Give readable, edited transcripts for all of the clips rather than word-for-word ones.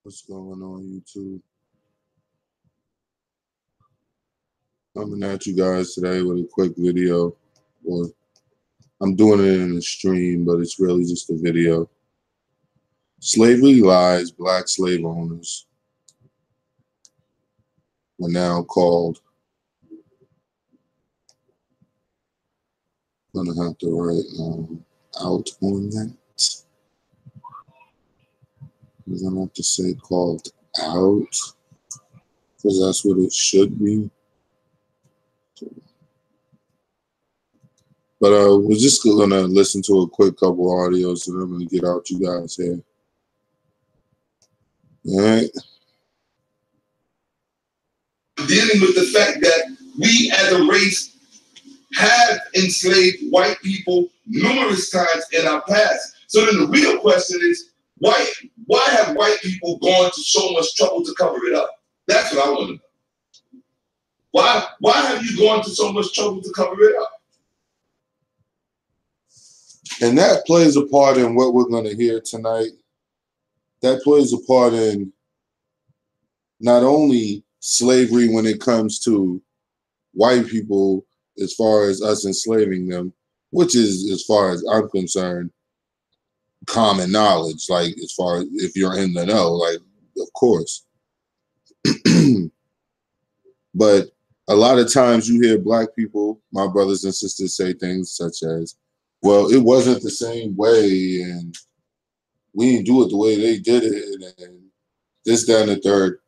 What's going on, YouTube? Coming at you guys today with a quick video. Or I'm doing it in a stream, but it's really just a video. Slavery lies. Black slave owners are now called. I'm gonna have to write out on that. I'm gonna have to say called out because that's what it should be. But we're just gonna listen to a quick couple audios, and I'm gonna get out you guys here. All right. Dealing with the fact that we as a race have enslaved white people numerous times in our past. So then the real question is, why have white people gone to so much trouble to cover it up? That's what I want to know. Why have you gone to so much trouble to cover it up? And that plays a part in what we're going to hear tonight. That plays a part in not only slavery when it comes to white people as far as us enslaving them, which is, as far as I'm concerned, common knowledge, like as far as if you're in the know, like, of course. But a lot of times you hear Black people, my brothers and sisters, say things such as, well, it wasn't the same way, and we didn't do it the way they did it, and this, that, and the third.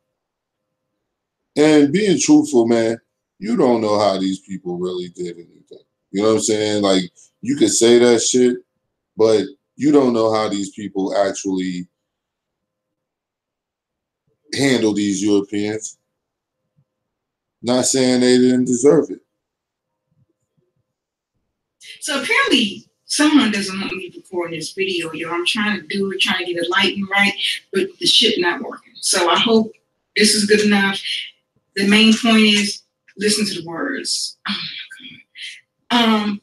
And being truthful, man, you don't know how these people really did anything. You know what I'm saying? Like, you could say that shit, but you don't know how these people actually handle these Europeans. Not saying they didn't deserve it. So apparently someone doesn't want me to record this video, yo. I'm trying to do it, trying to get the lighting right, but the shit not working. So I hope this is good enough. The main point is listen to the words. Oh my God.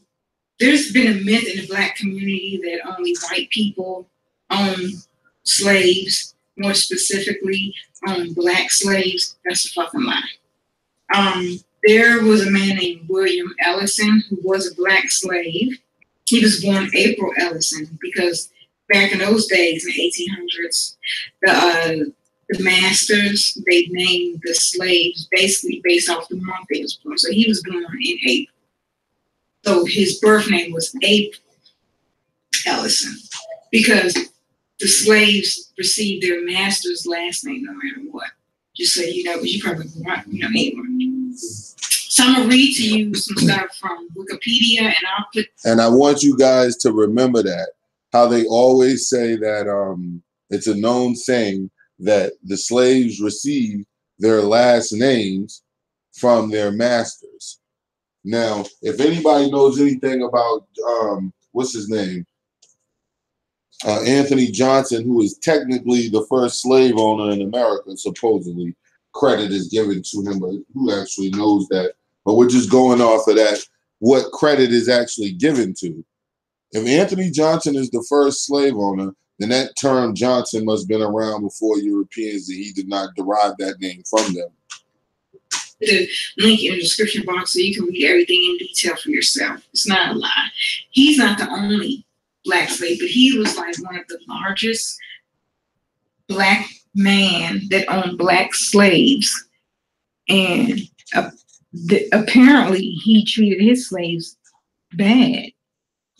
There's been a myth in the Black community that only white people own slaves, more specifically own Black slaves. That's a fucking lie. There was a man named William Ellison who was a Black slave. He was born April Ellison because back in those days, in the 1800s, the masters, they named the slaves basically based off the month they was born. So he was born in April. So his birth name was April Ellison because the slaves received their master's last name no matter what. Just so you know, because you probably anyway. So I'm gonna read to you some stuff from Wikipedia, and I'll put. And I want you guys to remember that how they always say that it's a known saying that the slaves received their last names from their masters. Now, if anybody knows anything about what's his name, Anthony Johnson, who is technically the first slave owner in America, supposedly credit is given to him, but who actually knows that? But we're just going off of that, what credit is actually given to. If Anthony Johnson is the first slave owner, then that term Johnson must have been around before Europeans, and he did not derive that name from them. The link in the description box so you can read everything in detail for yourself. It's not a lie. He's not the only Black slave, but he was like one of the largest Black man that owned Black slaves. And apparently he treated his slaves bad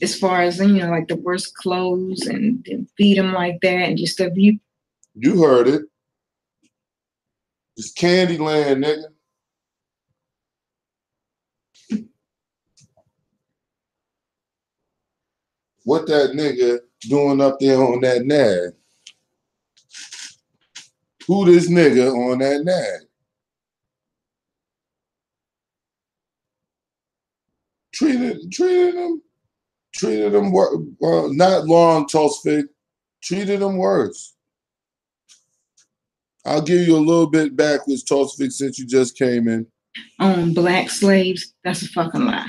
as far as, like the worst clothes and feed them like that and just stuff. You heard it. It's Candyland, nigga. What that nigga doing up there on that nag? Who this nigga on that nag? Treated them not long, Tosfik. Treated them worse. I'll give you a little bit backwards, Tosfik, since you just came in. Black slaves, that's a fucking lie.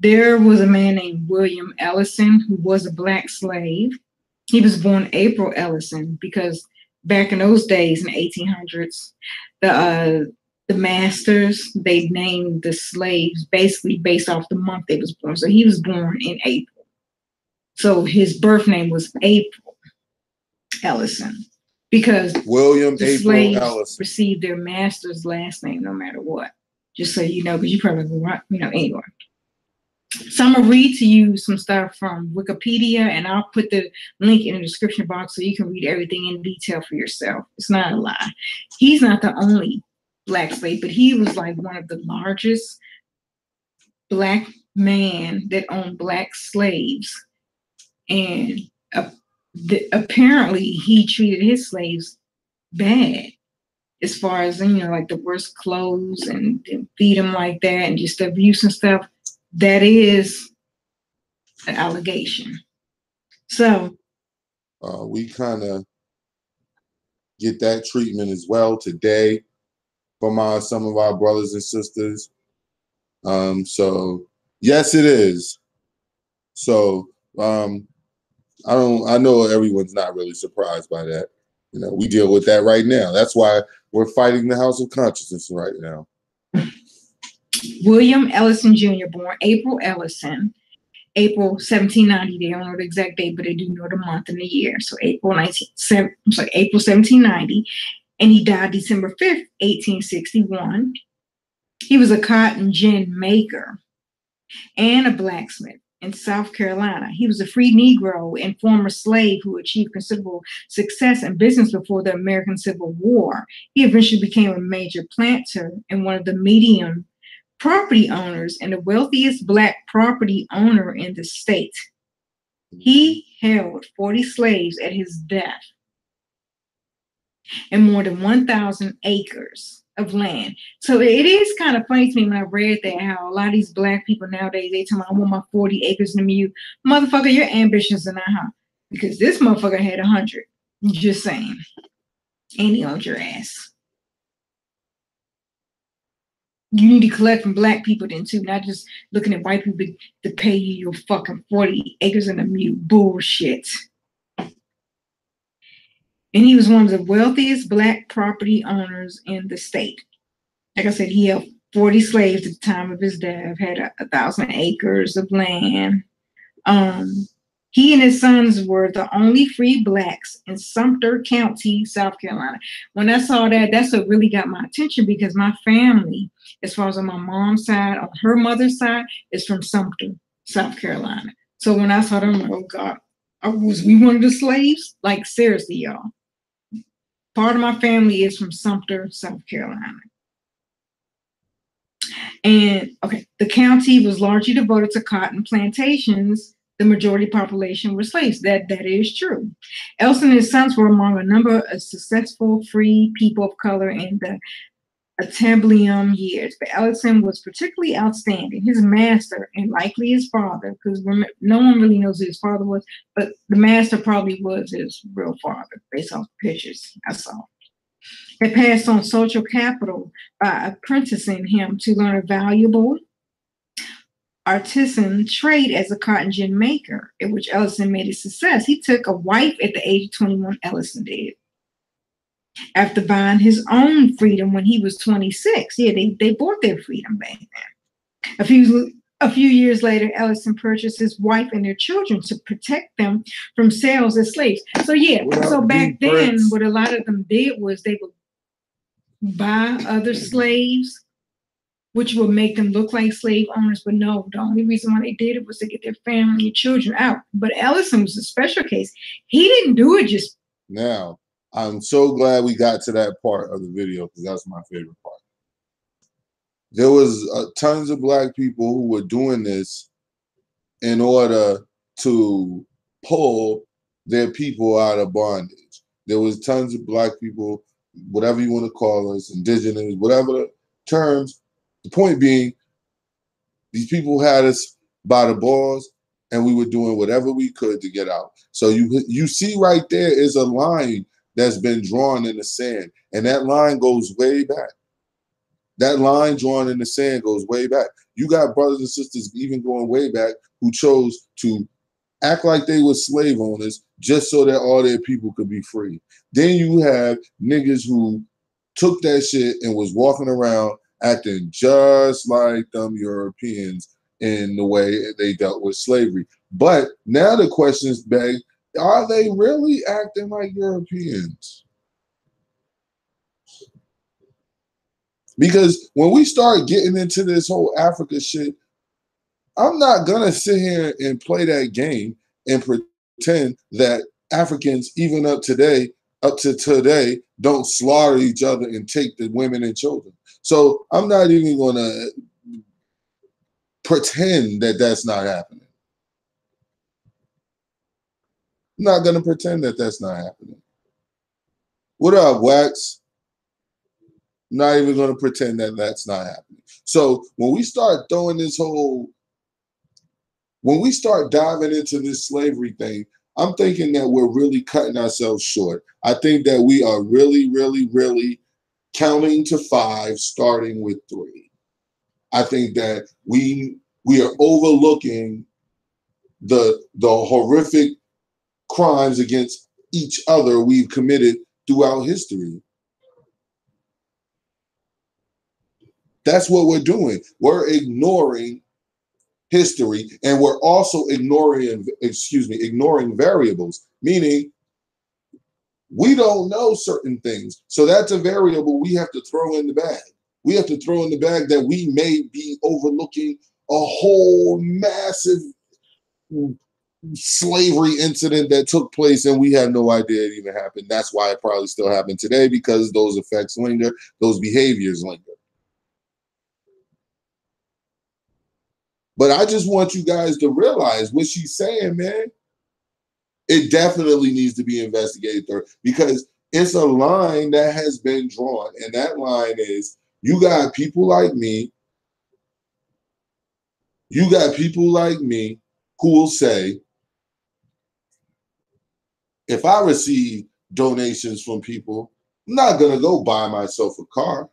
There was a man named William Ellison who was a Black slave. He was born April Ellison because back in those days in the 1800s, the masters, they named the slaves basically based off the month they was born. So he was born in April. So his birth name was April Ellison, because William the April slaves Ellison received their master's last name no matter what. Just so you know, because you probably won't, anyway. So I'm going to read to you some stuff from Wikipedia, and I'll put the link in the description box so you can read everything in detail for yourself. It's not a lie. He's not the only Black slave, but he was like one of the largest Black man that owned Black slaves. And apparently he treated his slaves bad, as far as, like the worst clothes and feed them like that and just abuse and stuff. That is an allegation. So we kind of get that treatment as well today from some of our brothers and sisters. So yes, it is. So I know everyone's not really surprised by that. We deal with that right now. That's why we're fighting the House of Consciousness right now. William Ellison Jr., born April Ellison, April 1790. They don't know the exact date, but they do know the month and the year. So April 1790, and he died December 5th, 1861. He was a cotton gin maker and a blacksmith in South Carolina. He was a free Negro and former slave who achieved considerable success in business before the American Civil War. He eventually became a major planter and one of the medium property owners and the wealthiest Black property owner in the state. He held 40 slaves at his death and more than 1,000 acres of land. So it is kind of funny to me when I read that, how a lot of these Black people nowadays, they tell me, I want my 40 acres in the mule. Motherfucker, your ambitions are not high, because this motherfucker had 100. Just saying. And he owned your ass. You need to collect from Black people then too, not just looking at white people to pay you your fucking 40 acres in a mule. Bullshit. And he was one of the wealthiest Black property owners in the state. Like I said, he held 40 slaves at the time of his death, had 1,000 acres of land. He and his sons were the only free Blacks in Sumter County, South Carolina. When I saw that, that's what really got my attention, because my family, as far as on my mom's side, on her mother's side, is from Sumter, South Carolina. So when I saw them, I'm like, oh God, was we one of the slaves? Like, seriously, y'all. Part of my family is from Sumter, South Carolina. And okay, the county was largely devoted to cotton plantations. The majority population were slaves. That is true. Ellison and his sons were among a number of successful free people of color in the Antebellum years, but Ellison was particularly outstanding. His master, and likely his father, because no one really knows who his father was, but the master probably was his real father, based on pictures I saw. Had passed on social capital by apprenticing him to learn a valuable artisan trade as a cotton gin maker, in which Ellison made a success. He took a wife at the age of 21, Ellison did, after buying his own freedom when he was 26. Yeah, they bought their freedom back then. A few years later, Ellison purchased his wife and their children to protect them from sales as slaves. So yeah, so back then, what a lot of them did was they would buy other slaves, which would make them look like slave owners. But no, the only reason why they did it was to get their family and children out. But Ellison was a special case. He didn't do it just now. I'm so glad we got to that part of the video, because that's my favorite part. There was tons of Black people who were doing this in order to pull their people out of bondage. There was tons of Black people, whatever you want to call us, indigenous, whatever the terms. The point being, these people had us by the balls, and we were doing whatever we could to get out. So you see right there is a line that's been drawn in the sand, and that line goes way back. That line drawn in the sand goes way back. You got brothers and sisters even going way back who chose to act like they were slave owners just so that all their people could be free. Then you have niggas who took that shit and was walking around acting just like them Europeans in the way they dealt with slavery. But now the question is back, are they really acting like Europeans? Because when we start getting into this whole Africa shit, I'm not gonna sit here and play that game and pretend that Africans, even up to today, don't slaughter each other and take the women and children. So I'm not even gonna pretend that that's not happening. I'm not gonna pretend that that's not happening. What up, Wax? Not even gonna pretend that that's not happening. So when we start throwing this whole when we start diving into this slavery thing, I'm thinking that we're really cutting ourselves short. I think that we are really, really, really counting to 5, starting with 3. I think that we are overlooking the horrific crimes against each other we've committed throughout history. That's what we're doing. We're ignoring history, and we're also ignoring variables, meaning we don't know certain things. So that's a variable we have to throw in the bag. We have to throw in the bag that we may be overlooking a whole massive slavery incident that took place and we have no idea it even happened. That's why it probably still happened today, because those effects linger, those behaviors linger. But I just want you guys to realize what she's saying, man. It definitely needs to be investigated through, because it's a line that has been drawn. And that line is, you got people like me. You got people like me who will say, if I receive donations from people, I'm not going to go buy myself a car.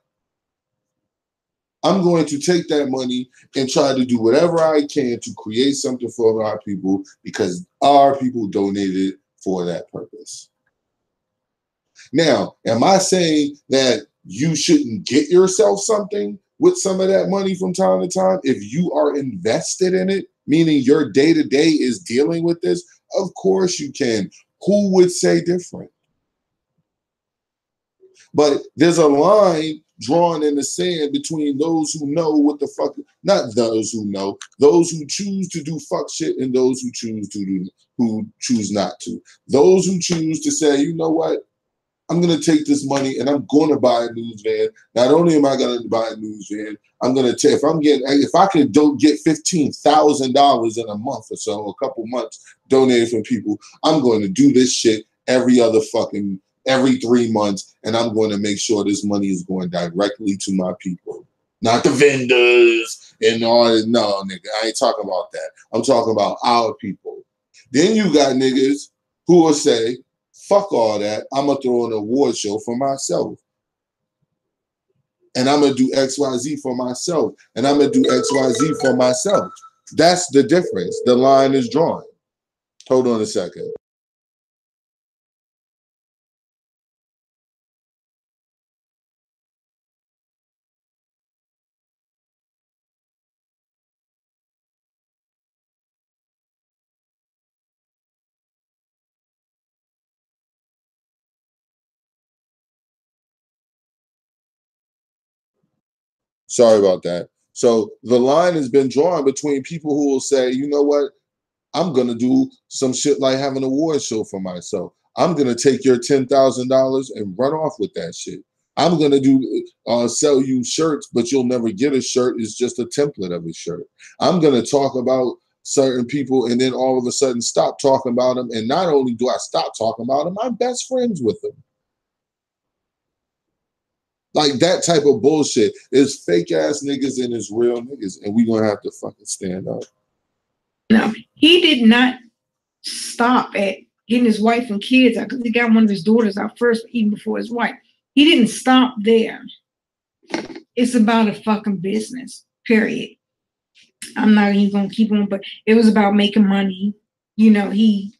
I'm going to take that money and try to do whatever I can to create something for our people, because our people donated for that purpose. Now, am I saying that you shouldn't get yourself something with some of that money from time to time if you are invested in it, meaning your day-to-day is dealing with this? Of course you can. Who would say different? But there's a line drawn in the sand between those who know what the fuck, not those who know, those who choose to do fuck shit and those who choose not to. Those who choose to say, you know what, I'm going to take this money and I'm going to buy a news van. Not only am I going to buy a news van, I'm going to take, if I can get $15,000 in a month or so, a couple months donated from people, I'm going to do this shit every 3 months, and I'm going to make sure this money is going directly to my people, not the vendors and all that. No, nigga, I ain't talking about that. I'm talking about our people. Then you got niggas who will say, fuck all that. I'm going to throw an award show for myself. And I'm going to do XYZ for myself. And I'm going to do XYZ for myself. That's the difference. The line is drawn. Hold on a second. Sorry about that. So the line has been drawn between people who will say, you know what, I'm going to do some shit like have an award show for myself. I'm going to take your $10,000 and run off with that shit. I'm going to do sell you shirts, but you'll never get a shirt. It's just a template of a shirt. I'm going to talk about certain people and then all of a sudden stop talking about them. And not only do I stop talking about them, I'm best friends with them. Like that type of bullshit is fake ass niggas and it's real niggas, and we gonna have to fucking stand up. No, he did not stop at getting his wife and kids out, because he got one of his daughters out first, even before his wife. He didn't stop there. It's about a fucking business, period. I'm not even gonna keep on, but it was about making money. you know, he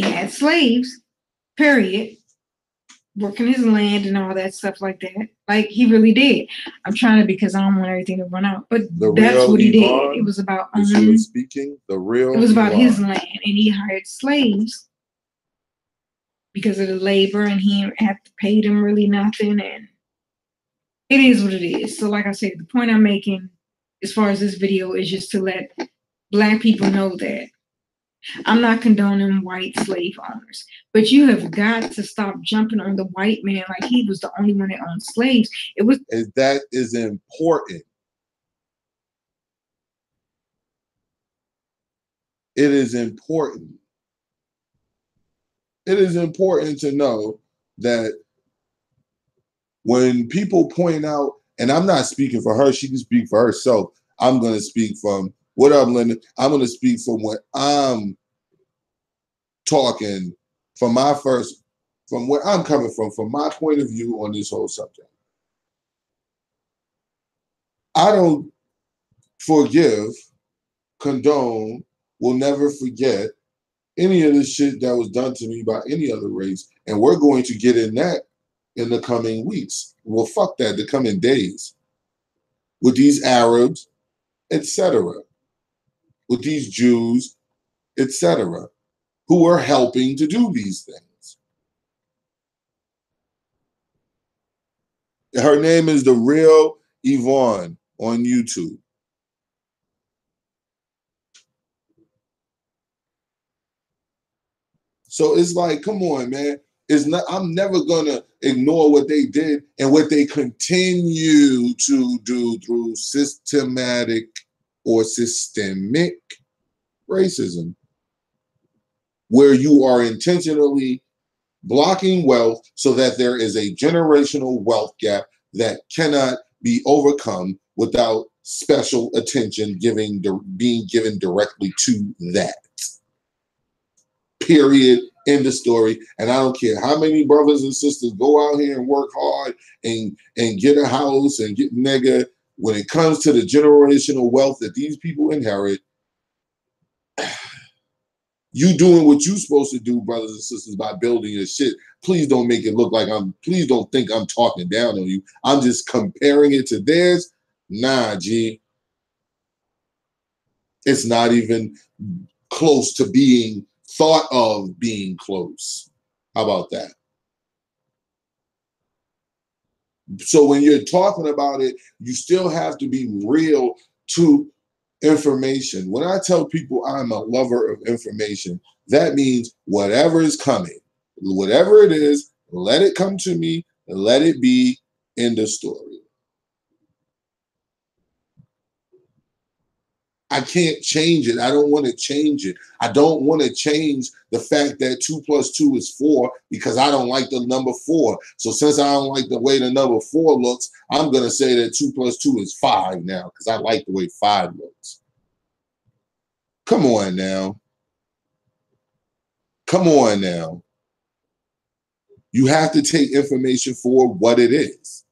had slaves, period, working his land and all that stuff like that. Like he really did. I'm trying to because I don't want everything to run out. But that's what he did. It was about speaking. The real. It was about his land, and he hired slaves because of the labor, and he had to pay them really nothing. And it is what it is. So, like I said, the point I'm making, as far as this video, is just to let Black people know that I'm not condoning white slave owners, but you have got to stop jumping on the white man like he was the only one that owned slaves. That is important. It is important. It is important to know that when people point out, and I'm not speaking for her, she can speak for herself. I'm going to speak from what up, Linda? I'm going to speak from what I'm talking from from where I'm coming from my point of view on this whole subject. I don't forgive, condone, will never forget any of the shit that was done to me by any other race. And we're going to get in that in the coming weeks. Well, fuck that, the coming days. With these Arabs, etc. With these Jews, etc. who are helping to do these things. Her name is The Real Yvonne on YouTube. So it's like, come on, man. It's not, I'm never gonna ignore what they did and what they continue to do through systematic or systemic racism, where you are intentionally blocking wealth so that there is a generational wealth gap that cannot be overcome without special attention being given directly to that. Period. End of story. And I don't care how many brothers and sisters go out here and work hard and get a house and get nigga. When it comes to the generational wealth that these people inherit, you doing what you're supposed to do, brothers and sisters, by building your shit. Please don't make it look like please don't think I'm talking down on you. I'm just comparing it to theirs. Nah, G. It's not even close to being thought of being close. How about that? So when you're talking about it, you still have to be real to information. When I tell people I'm a lover of information, that means whatever is coming, whatever it is, let it come to me, let it be. End of story. I can't change it. I don't want to change it. I don't want to change the fact that 2 + 2 is 4 because I don't like the number 4. So since I don't like the way the number 4 looks, I'm going to say that 2 + 2 is 5 now because I like the way 5 looks. Come on now. Come on now. You have to take information for what it is.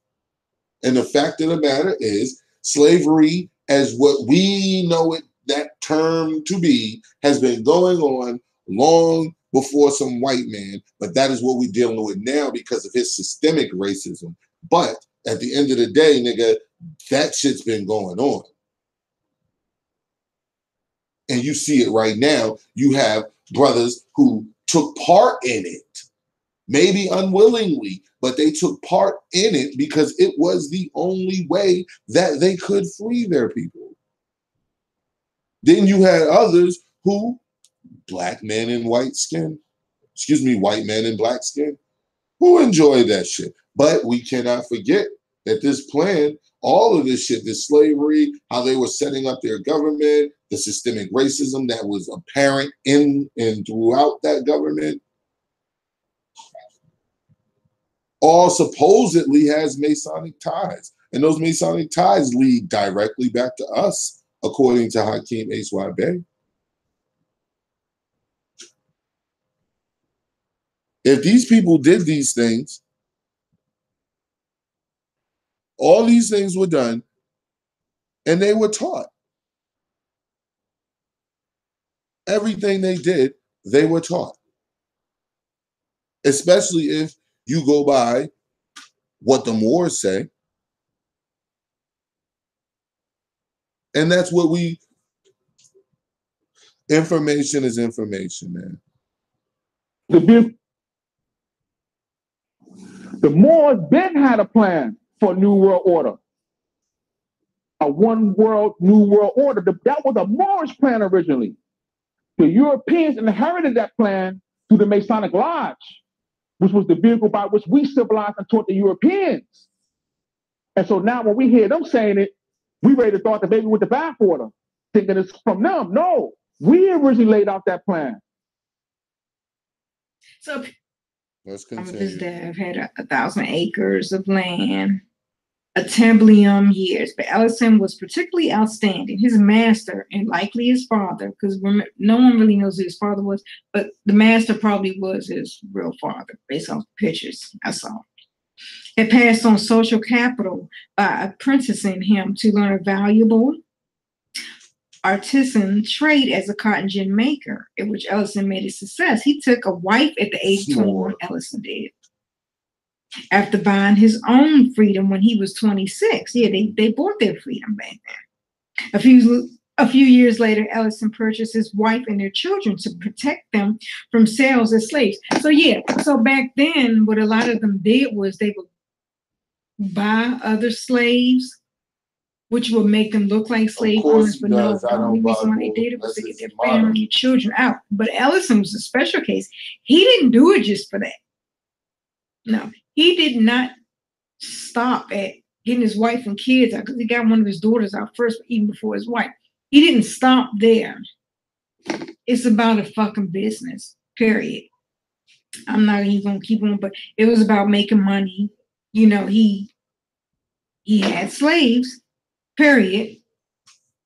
And the fact of the matter is, slavery, as what we know it, that term to be, has been going on long before some white man, but that is what we're dealing with now because of his systemic racism. But at the end of the day, nigga, that shit's been going on. And you see it right now. You have brothers who took part in it, maybe unwillingly, but they took part in it because it was the only way that they could free their people. Then you had others who, black men in white skin, white men in black skin, who enjoyed that shit. But we cannot forget that this plan, all of this shit, this slavery, how they were setting up their government, the systemic racism that was apparent in and throughout that government, all supposedly has Masonic ties. And those Masonic ties lead directly back to us, according to Hakeem H.Y. Bey. If these people did these things, all these things were done, and they were taught. everything they did, they were taught. Especially if you go by what the Moors say. And that's what information is information, man. The Moors then had a plan for New World Order. A one world, New World Order. That was a Moorish plan originally. The Europeans inherited that plan through the Masonic Lodge, which was the vehicle by which we civilized and taught the Europeans. And so now when we hear them saying it, we ready to throw out the baby with the bathwater, thinking it's from them. No, we originally laid out that plan. So let's I'm continue. his dad had 1,000 acres of land, a temblium years, but Ellison was particularly outstanding. His master, and likely his father, because no one really knows who his father was, but the master probably was his real father, based on pictures I saw. It passed on social capital by apprenticing him to learn a valuable artisan trade as a cotton gin maker, in which Ellison made a success. He took a wife at the age of 21, Ellison did. After buying his own freedom when he was 26. Yeah, they bought their freedom back then. A few years later, Ellison purchased his wife and their children to protect them from sales as slaves. So back then, what a lot of them did was they would buy other slaves, which would make them look like slave owners, but no, the only reason why they did it was to get their family and children out. But Ellison was a special case. He didn't do it just for that. No, he did not stop at getting his wife and kids out, because he got one of his daughters out first, even before his wife. He didn't stop there. It's about a fucking business, period. I'm not even gonna keep on, but it was about making money. You know, he had slaves, period,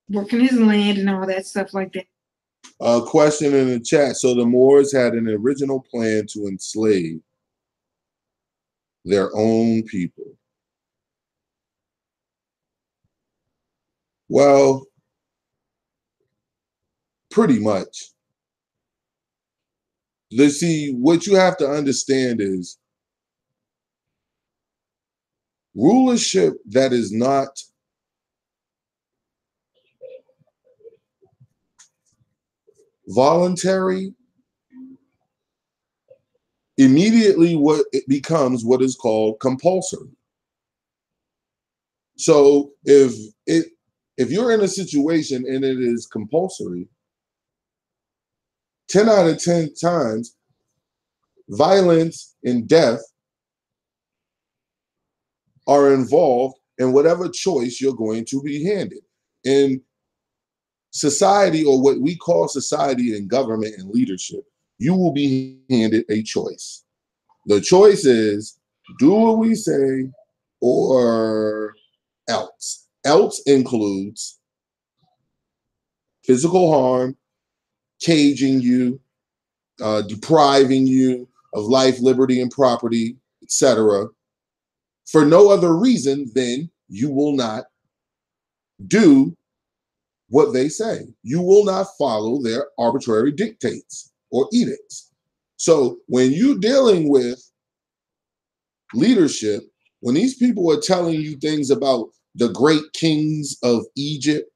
working his land and all that stuff like that. Question in the chat. So the Moors had an original plan to enslave their own people. Well, pretty much. Let's see, what you have to understand is rulership that is not voluntary, immediately what it becomes what is called compulsory. So if you're in a situation and it is compulsory, 10 out of 10 times, violence and death are involved in whatever choice you're going to be handed. In society, or what we call society and government and leadership, you will be handed a choice. The choice is do what we say or else. Else includes physical harm, caging you, depriving you of life, liberty, and property, etc., for no other reason than you will not do what they say. You will not follow their arbitrary dictates or edicts. So when you're dealing with leadership, when these people are telling you things about the great kings of Egypt,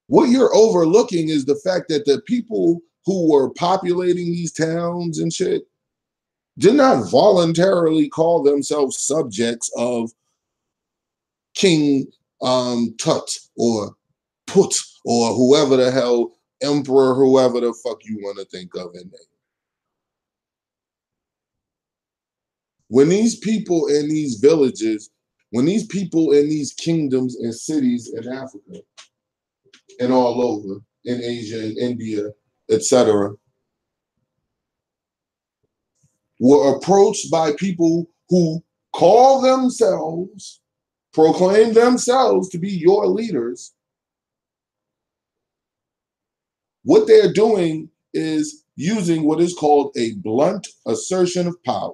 what you're overlooking is the fact that the people who were populating these towns and shit did not voluntarily call themselves subjects of King Tut or Put or whoever the hell, emperor, whoever the fuck you want to think of in name. When these people in these villages, when these people in these kingdoms and cities in Africa and all over, in Asia and India, etc., were approached by people who call themselves, proclaim themselves to be your leaders, what they're doing is using what is called a blunt assertion of power.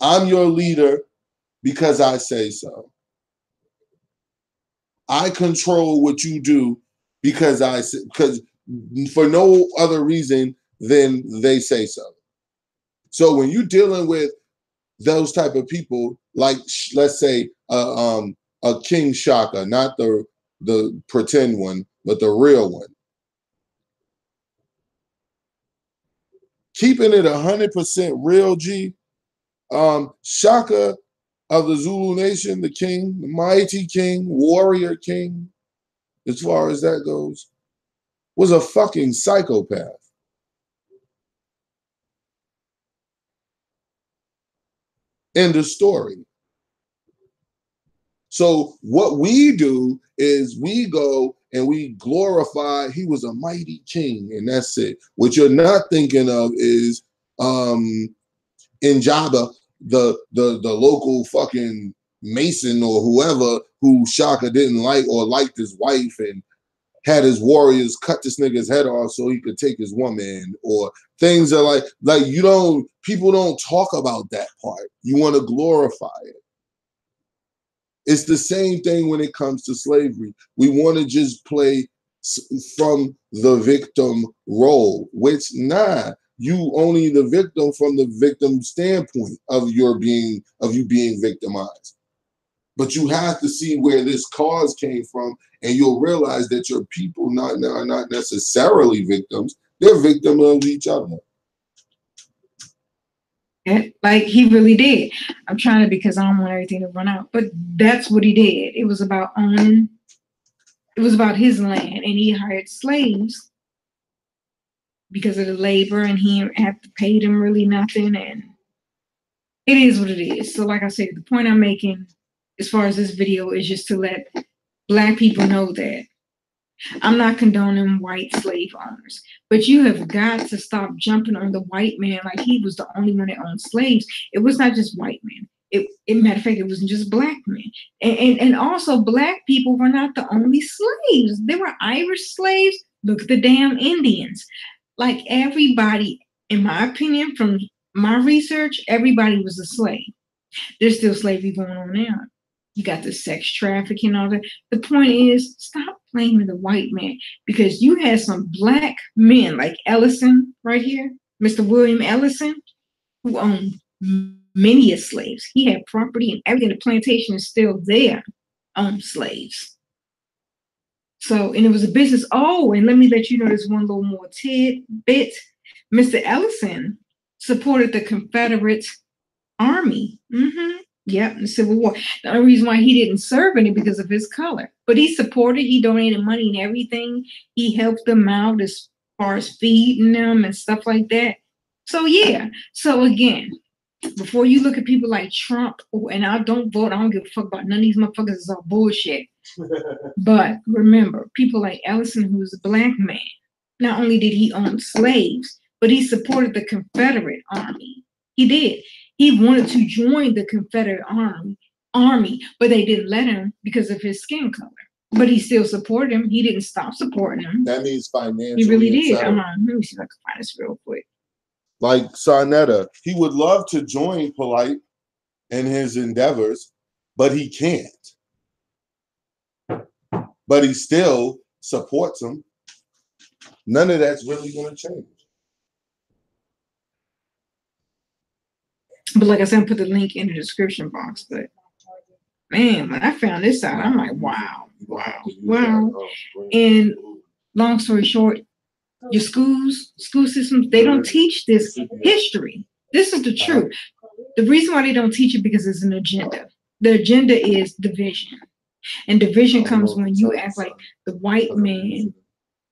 I'm your leader because I say so. I control what you do because for no other reason than they say so. So when you're dealing with those type of people, like let's say a King Shaka, not the pretend one, but the real one. Keeping it 100% real, G. Shaka of the Zulu Nation, the king, the mighty king, warrior king, as far as that goes, was a fucking psychopath. End of story. So what we do is we go and we glorify he was a mighty king, and that's it. What you're not thinking of is Njaba, the local fucking Mason or whoever who Shaka didn't like or liked his wife and had his warriors cut this nigga's head off so he could take his woman, or things that like people don't talk about that part. You want to glorify it. It's the same thing when it comes to slavery. We want to just play from the victim role, which you only the victim from the victim standpoint of you being victimized. But you have to see where this cause came from, and you'll realize that your people are not necessarily victims. They're victims of each other. Like he really did. I'm trying to, because I don't want everything to run out, but that's what he did. It was about owning. It was about his land, and he hired slaves because of the labor, and he didn't have to pay them really nothing. And it is what it is. So like I said, the point I'm making as far as this video is just to let Black people know that I'm not condoning white slave owners, but you have got to stop jumping on the white man like he was the only one that owned slaves. It was not just white men. Matter of fact, it wasn't just Black men. And also Black people were not the only slaves. There were Irish slaves. Look at the damn Indians. Like everybody, in my opinion, from my research, everybody was a slave. There's still slavery going on now. You got the sex trafficking and all that. The point is, stop blaming the white man, because you had some Black men like Ellison right here, Mr. William Ellison, who owned many slaves. He had property and everything. The plantation is still there, owned slaves. So, and it was a business. Oh, and let me let you know there's one little more tidbit. Mr. Ellison supported the Confederate Army. Yep, the Civil War. The only reason why he didn't serve in it because of his color. But he supported, he donated money and everything. He helped them out as far as feeding them and stuff like that. So yeah. So again, before you look at people like Trump, and I don't vote, I don't give a fuck about none of these motherfuckers, it's all bullshit. But remember, people like Ellison, who was a Black man, not only did he own slaves, but he supported the Confederate Army. He did. He wanted to join the Confederate Army, but they didn't let him because of his skin color. But he still supported him. He didn't stop supporting him. That means financially. He really did. Let me see if I can find this real quick. Like Sarnetta, he would love to join Polite in his endeavors, but he can't. But he still supports him. None of that's really going to change. But like I said, I put the link in the description box. But man, when I found this out, I'm like, wow. And long story short, your school systems, they don't teach this history. This is the truth. The reason why they don't teach it because it's an agenda. The agenda is division. And division comes when you act like the white man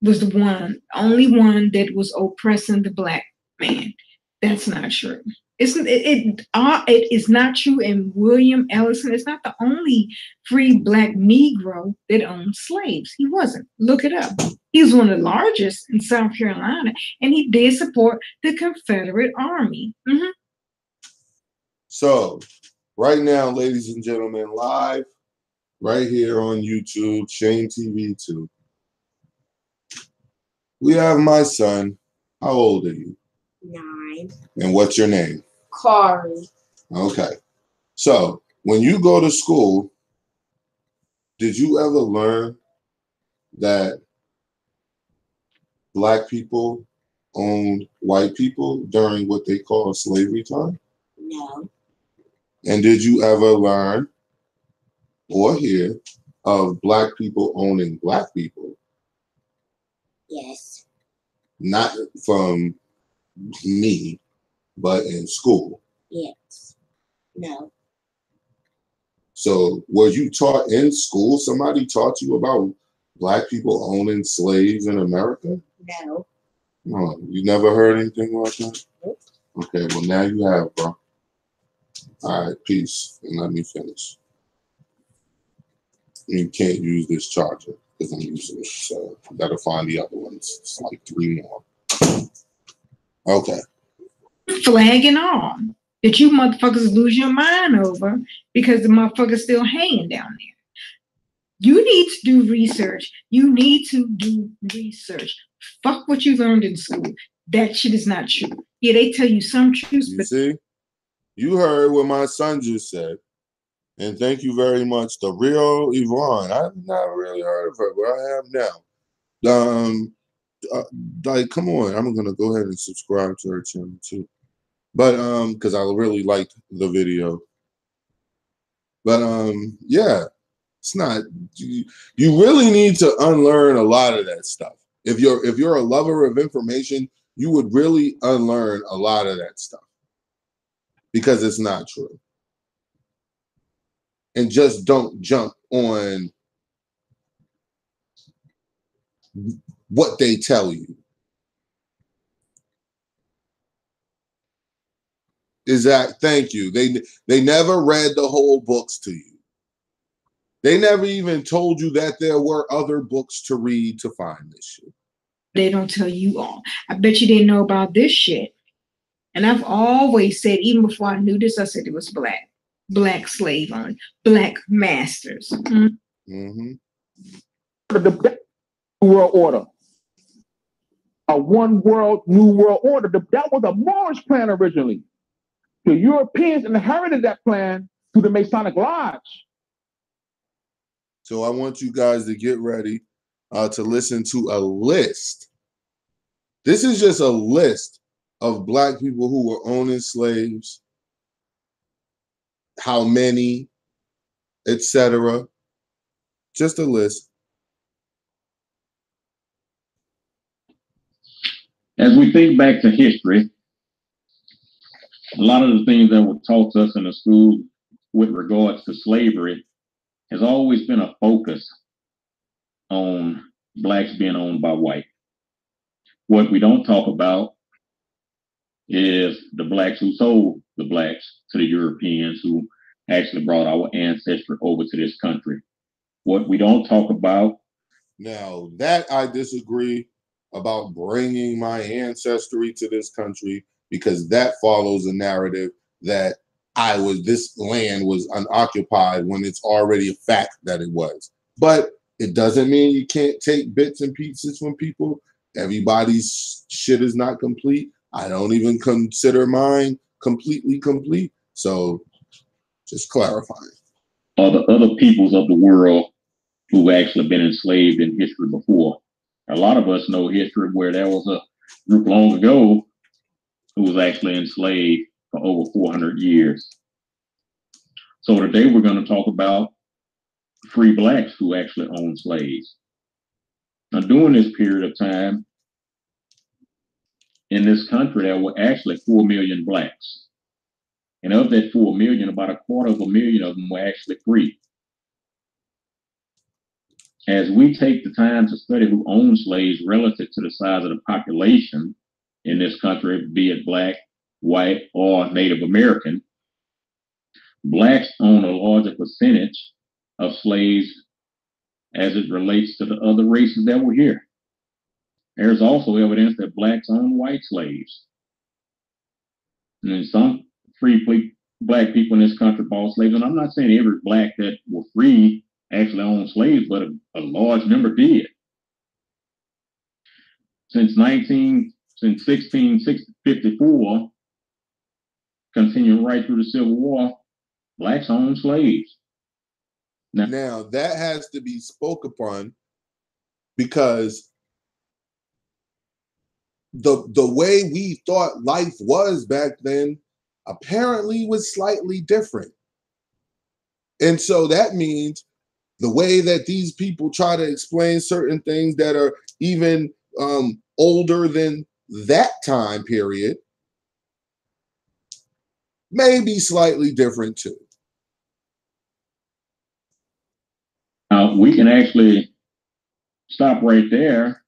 was the only one that was oppressing the Black man. That's not true. It is not true. And William Ellison is not the only free Black Negro that owned slaves. He wasn't. Look it up. He was one of the largest in South Carolina, and he did support the Confederate Army. So, right now, ladies and gentlemen, live right here on YouTube, Shane TV 2. We have my son. How old are you? 9. And what's your name? Kari. Okay. So when you go to school, Did you ever learn that black people owned white people during what they call slavery time? No. And did you ever learn or hear of black people owning black people? Yes. Not from me, but in school. Yes. No. So were you taught in school? Somebody taught you about black people owning slaves in America? No. No, you never heard anything like that? Nope. Okay, well now you have, bro. All right, peace, and let me finish. You can't use this charger because I'm using it, so I gotta find the other ones. It's like 3 more. Okay. Flag and all. That you motherfuckers lose your mind over because the motherfucker's still hanging down there. You need to do research. You need to do research. Fuck what you learned in school. That shit is not true. Yeah, they tell you some truths, You but see? You heard what my son just said. And thank you very much. The real Yvonne. I've not really heard of her, but I have now. Like, come on. I'm gonna go ahead and subscribe to her channel too. But because I really liked the video. But yeah, it's not you really need to unlearn a lot of that stuff. If you're a lover of information, you would really unlearn a lot of that stuff because it's not true. And just don't jump on what they tell you. Thank you. They never read the whole books to you. They never even told you that there were other books to read to find this shit. they don't tell you all. I bet you didn't know about this shit. And I've always said, even before I knew this, I said it was black slave owners, black masters. Mm-hmm. The New World Order. A one world, new world order. That was a Moorish plan originally. The Europeans inherited that plan through the Masonic Lodge. So I want you guys to get ready to listen to a list. This is just a list of black people who were owning slaves, how many, etc. Just a list. As we think back to history, a lot of the things that were taught to us in the school with regards to slavery has always been a focus on blacks being owned by white. What we don't talk about is the blacks who sold the blacks to the Europeans who actually brought our ancestry over to this country. What we don't talk about. Now, that I disagree about bringing my ancestry to this country, because that follows a narrative that this land was unoccupied when it's already a fact that it was. But it doesn't mean you can't take bits and pieces from people. Everybody's shit is not complete. I don't even consider mine completely complete. So just clarifying. Are the other peoples of the world who've actually been enslaved in history before. A lot of us know history where there was a group long ago who was actually enslaved for over 400 years. So today we're going to talk about free blacks who actually owned slaves. Now, during this period of time, in this country, there were actually 4 million blacks. And of that 4 million, about 250,000 of them were actually free. As we take the time to study who owned slaves relative to the size of the population in this country, be it black, white, or Native American, blacks own a larger percentage of slaves as it relates to the other races that were here. There's also evidence that blacks own white slaves. And some free black people in this country bought slaves. And I'm not saying every black that were free actually owned slaves, but a large number did. Since 1654, continuing right through the Civil War, blacks owned slaves. Now that has to be spoke upon, because the way we thought life was back then apparently was slightly different. And so that means the way that these people try to explain certain things that are even older than that time period may be slightly different too. We can actually stop right there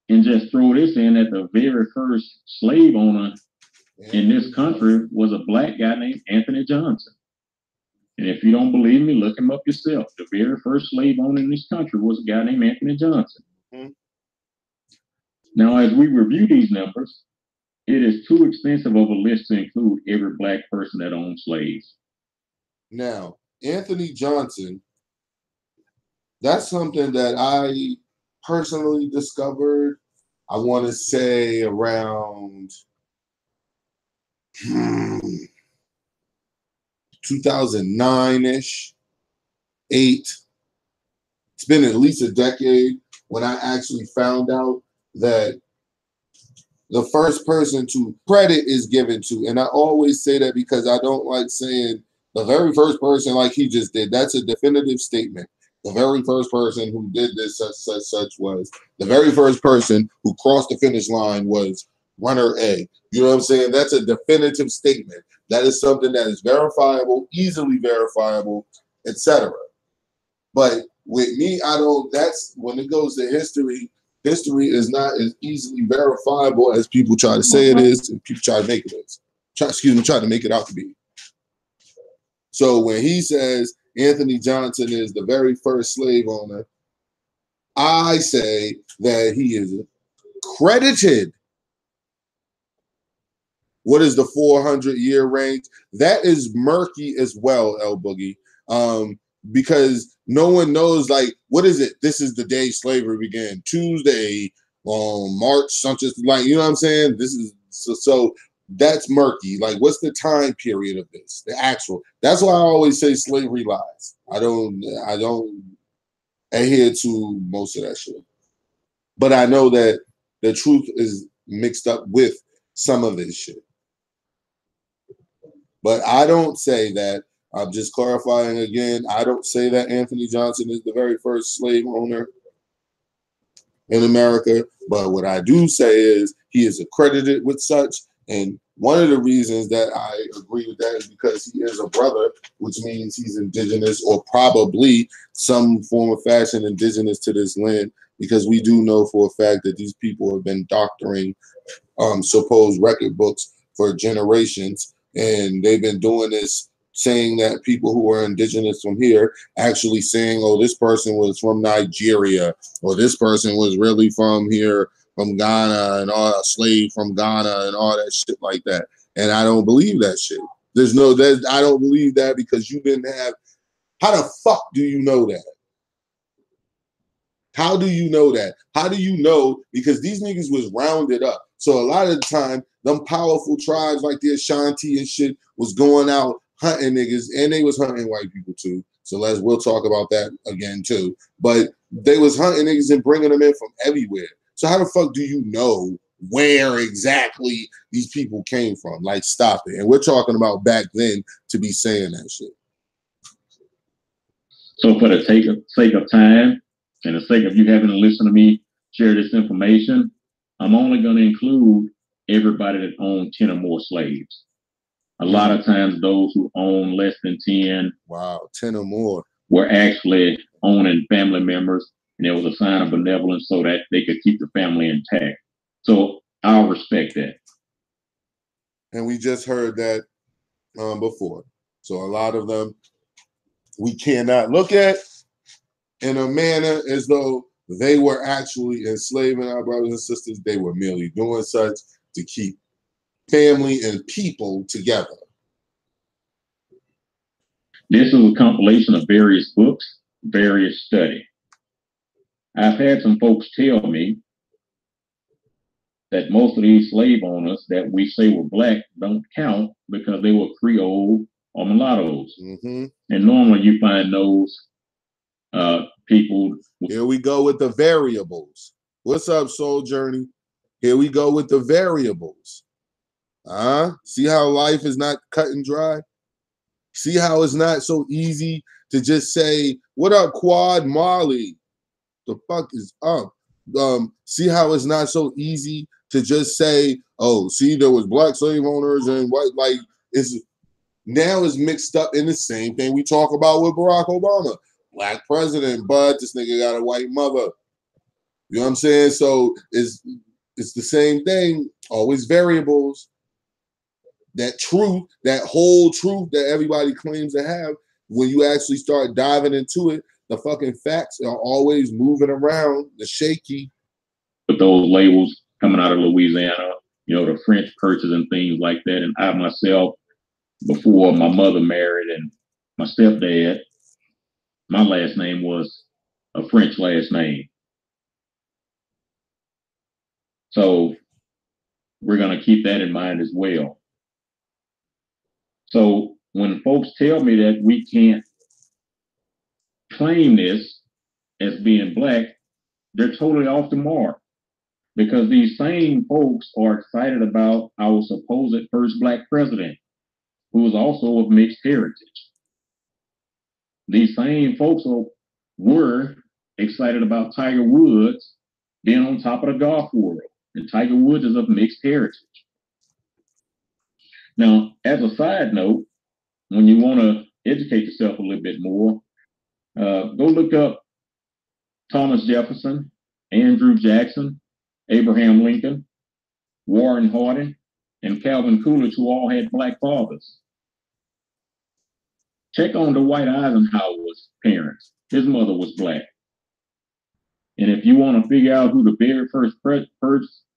and just throw this in that the very first slave owner in this country was a black guy named Anthony Johnson. And if you don't believe me, look him up yourself. The very first slave owner in this country was a guy named Anthony Johnson. Mm-hmm. Now, as we review these numbers, it is too extensive of a list to include every black person that owned slaves. Now, Anthony Johnson, that's something that I personally discovered, I want to say around 2009-ish, 8. It's been at least a decade when I actually found out that the first person to credit is given to, and I always say that because I don't like saying the very first person like he just did. That's a definitive statement. The very first person who did this such was the very first person who crossed the finish line was runner A. You know what I'm saying? That's a definitive statement. That is something that is verifiable, easily verifiable, etc. But with me, that's when it goes to history. History is not as easily verifiable as people try to say it is, and people try to make it is. Try to make it out to be. So when he says Anthony Johnson is the very first slave owner, I say that he is credited. What is the 400-year range? That is murky as well, El Boogie, because no one knows, like, what is it? This is the day slavery began, Tuesday, March, something like, you know what I'm saying? This is so that's murky. Like, what's the time period of this? The actual. That's why I always say slavery lies. I don't adhere to most of that shit. But I know that the truth is mixed up with some of this shit. But I don't say that. I'm just clarifying again. I don't say that Anthony Johnson is the very first slave owner in America. But what I do say is he is accredited with such. And one of the reasons that I agree with that is because he is a brother, which means he's indigenous or probably some form of fashion indigenous to this land, because we do know for a fact that these people have been doctoring supposed record books for generations. And they've been doing this, saying that people who are indigenous from here actually saying, oh, this person was from Nigeria, or this person was really from here, from Ghana, and all a slave from Ghana and all that shit like that. And I don't believe that shit. I don't believe that, because you didn't have, how the fuck do you know that? How do you know that? How do you know? Because these niggas was rounded up. So a lot of the time, them powerful tribes like the Ashanti and shit was going out hunting niggas, and they was hunting white people too. So we'll talk about that again too. But they was hunting niggas and bringing them in from everywhere. So how the fuck do you know where exactly these people came from? Like, stop it. And we're talking about back then to be saying that shit. So for the sake of time and the sake of you having to listen to me share this information, I'm only going to include everybody that owned 10 or more slaves. A lot of times those who own less than 10, 10 or more, were actually owning family members, and there was a sign of benevolence so that they could keep the family intact. So I'll respect that. And we just heard that before. So a lot of them we cannot look at in a manner as though they were actually enslaving our brothers and sisters. They were merely doing such to keep family and people together. This is a compilation of various books, various studies. I've had some folks tell me that most of these slave owners that we say were black don't count because they were Creole or mulattoes. Mm-hmm. And normally you find those people. Here we go with the variables. What's up, Soul Journey? Here we go with the variables. See how life is not cut and dry? See how it's not so easy to just say, what up, Quad Marley? The fuck is up? See how it's not so easy to just say, oh, see, there was black slave owners and white, like, now it's mixed up in the same thing we talk about with Barack Obama. Black president, but this nigga got a white mother. You know what I'm saying? So it's the same thing, always variables. That truth, that whole truth that everybody claims to have, when you actually start diving into it, the fucking facts are always moving around, the shaky. With those labels coming out of Louisiana, you know, the French purchase and things like that. And I myself, before my mother married and my stepdad, my last name was a French last name. So we're going to keep that in mind as well. So when folks tell me that we can't claim this as being black, they're totally off the mark, because these same folks are excited about our supposed first black president, who was also of mixed heritage. These same folks were excited about Tiger Woods being on top of the golf world, and Tiger Woods is of mixed heritage. Now, as a side note, when you want to educate yourself a little bit more, go look up Thomas Jefferson, Andrew Jackson, Abraham Lincoln, Warren Harding, and Calvin Coolidge, who all had black fathers. Check on Dwight Eisenhower's parents. His mother was black. And if you want to figure out who the very first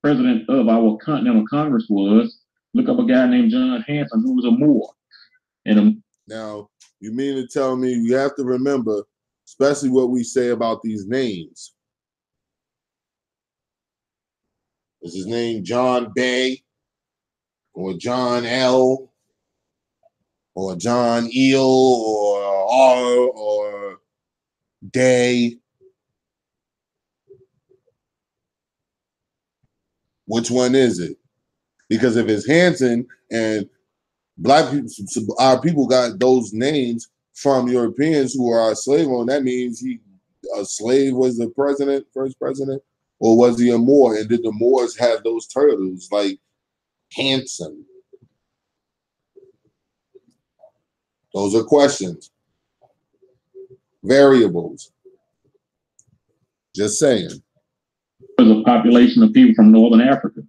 president of our Continental Congress was, look up a guy named John Hanson, who was a Moor. Now, you mean to tell me you have to remember, especially what we say about these names. Is his name John Bay, or John L, or John Eel, or R, or Day? Which one is it? Because if it's Hanson and black people, our people got those names from Europeans who are slave owners, that means a slave was the president, first president, or was he a Moor? And did the Moors have those titles like Hanson? Those are questions. Variables. Just saying. There's a population of people from Northern Africa.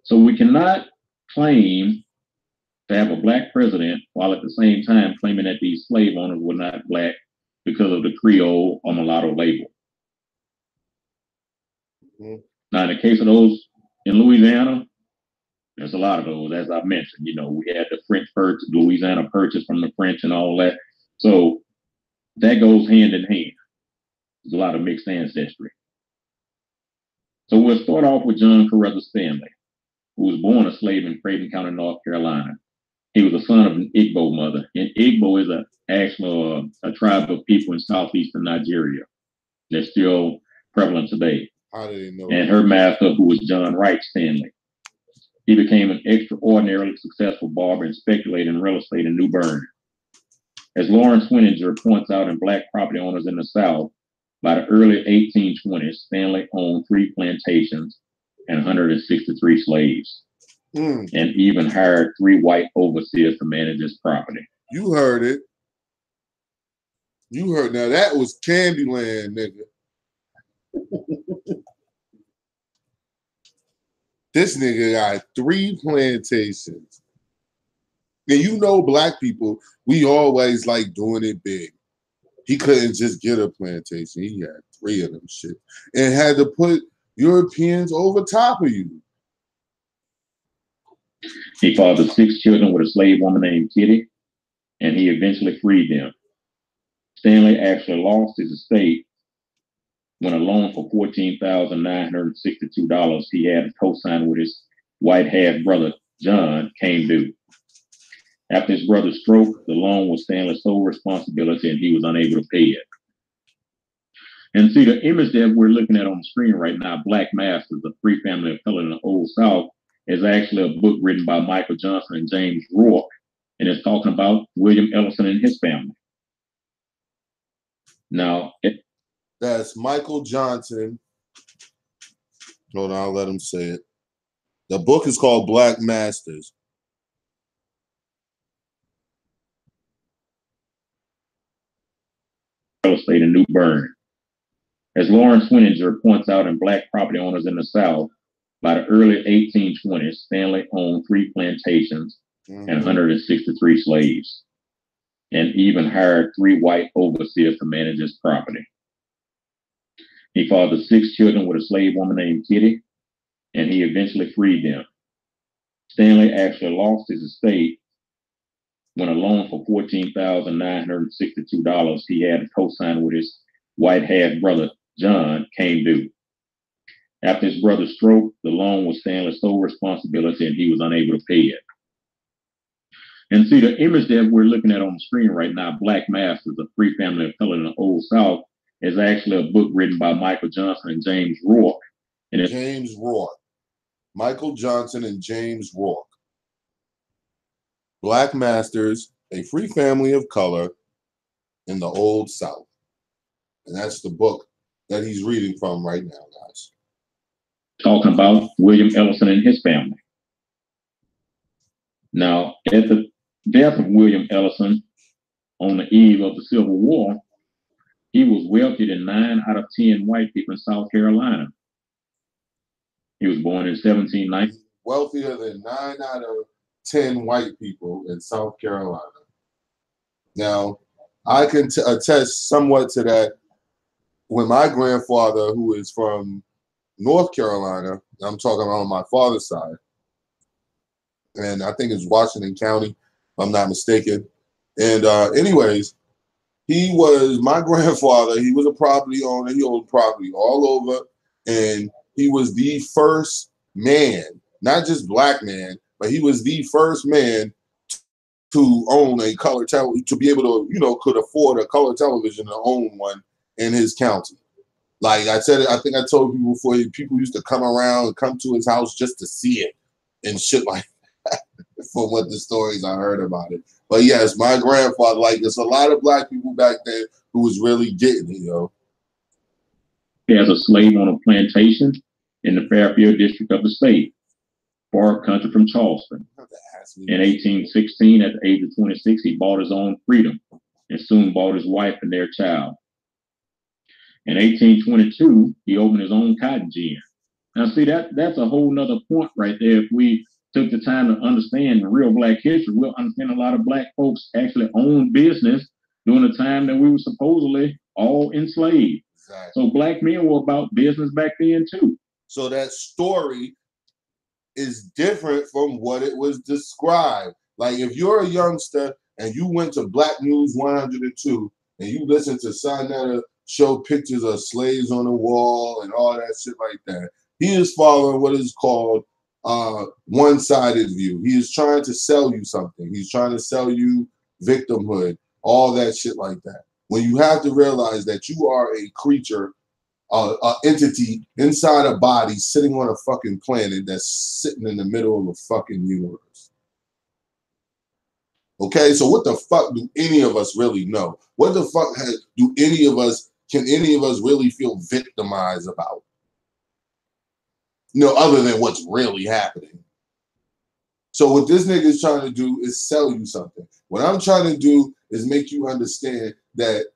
So we cannot claim to have a black president while at the same time claiming that these slave owners were not black because of the Creole or mulatto label. Mm-hmm. Now, in the case of those in Louisiana, there's a lot of those, as I mentioned. You know, we had the French purchase, Louisiana purchase from the French and all that. So that goes hand in hand. There's a lot of mixed ancestry. So we'll start off with John Carruthers Stanley, who was born a slave in Creighton County, North Carolina. He was the son of an Igbo mother, and Igbo is actually a tribe of people in southeastern Nigeria. They're still prevalent today. How did he know? And her master, who was John Wright Stanley. He became an extraordinarily successful barber and speculator in real estate in New Bern. As Lawrence Wininger points out in Black Property Owners in the South, by the early 1820s, Stanley owned 3 plantations and 163 slaves, and even hired 3 white overseers to manage his property. You heard it. You heard. Now that was Candyland, nigga. This nigga got 3 plantations. And you know, black people, we always like doing it big. He couldn't just get a plantation. He had 3 of them shit and had to put Europeans over top of you. He fathered 6 children with a slave woman named Kitty, and he eventually freed them. Stanley actually lost his estate when a loan for $14,962 he had co-signed with his white half brother John came due. After his brother's stroke, the loan was Stanley's sole responsibility and he was unable to pay it. And see, the image that we're looking at on the screen right now, Black Masters, a free family of color in the Old South, is actually a book written by Michael Johnson and James Rourke, and it's talking about William Ellison and his family. Now, that's Michael Johnson. Hold on, I'll let him say it. The book is called Black Masters. Real estate in New Bern. As Lawrence Winninger points out in Black Property Owners in the South, by the early 1820s, Stanley owned 3 plantations and 163 slaves, and even hired 3 white overseers to manage his property. He fathered 6 children with a slave woman named Kitty, and he eventually freed them. Stanley actually lost his estate when a loan for $14,962 he had to co-sign with his white half-brother, John, came due. After his brother's stroke, the loan was Stanley's sole responsibility and he was unable to pay it. And see, the image that we're looking at on the screen right now, Black Masters, a free family of color in the Old South, is actually a book written by Michael Johnson and James Rourke. And James Rourke. Michael Johnson and James Rourke. Black Masters, a free family of color in the Old South. And that's the book that he's reading from right now, guys. Talking about William Ellison and his family. Now, at the death of William Ellison on the eve of the Civil War, he was wealthier than 9 out of 10 white people in South Carolina. He was born in 1790. Wealthier than 9 out of 10 white people in South Carolina. Now, I can attest somewhat to that when my grandfather, who is from North Carolina, I'm talking about on my father's side, and I think it's Washington County, if I'm not mistaken. And anyways, my grandfather, he was a property owner. He owned property all over. And he was the first man, not just black man, but he was the first man to own a color television, to be able to, could afford a color television and own one in his county. Like I said, I think I told people before, people used to come around and come to his house just to see it and shit like that, from what the stories I heard about it. But yes, my grandfather, like there's a lot of black people back then who was really getting it, He has a slave on a plantation in the Fairfield district of the state, far country from Charleston. In 1816, at the age of 26, he bought his own freedom and soon bought his wife and their child. In 1822, he opened his own cotton gin. Now, see, that's a whole nother point right there. If we took the time to understand the real black history, we'll understand a lot of black folks actually owned business during the time that we were supposedly all enslaved. Exactly. So black men were about business back then too. So that story is different from what it was described. Like if you're a youngster and you went to Black News 102 and you listen to Sonetta show pictures of slaves on the wall and all that shit like that, he is following what is called one-sided view. He is trying to sell you something. He's trying to sell you victimhood, all that shit like that. When you have to realize that you are a creature, an entity inside a body sitting on a fucking planet that's sitting in the middle of a fucking universe. Okay, so what the fuck do any of us really know? What the fuck can any of us really feel victimized about? Other than what's really happening. So what this nigga is trying to do is sell you something. What I'm trying to do is make you understand that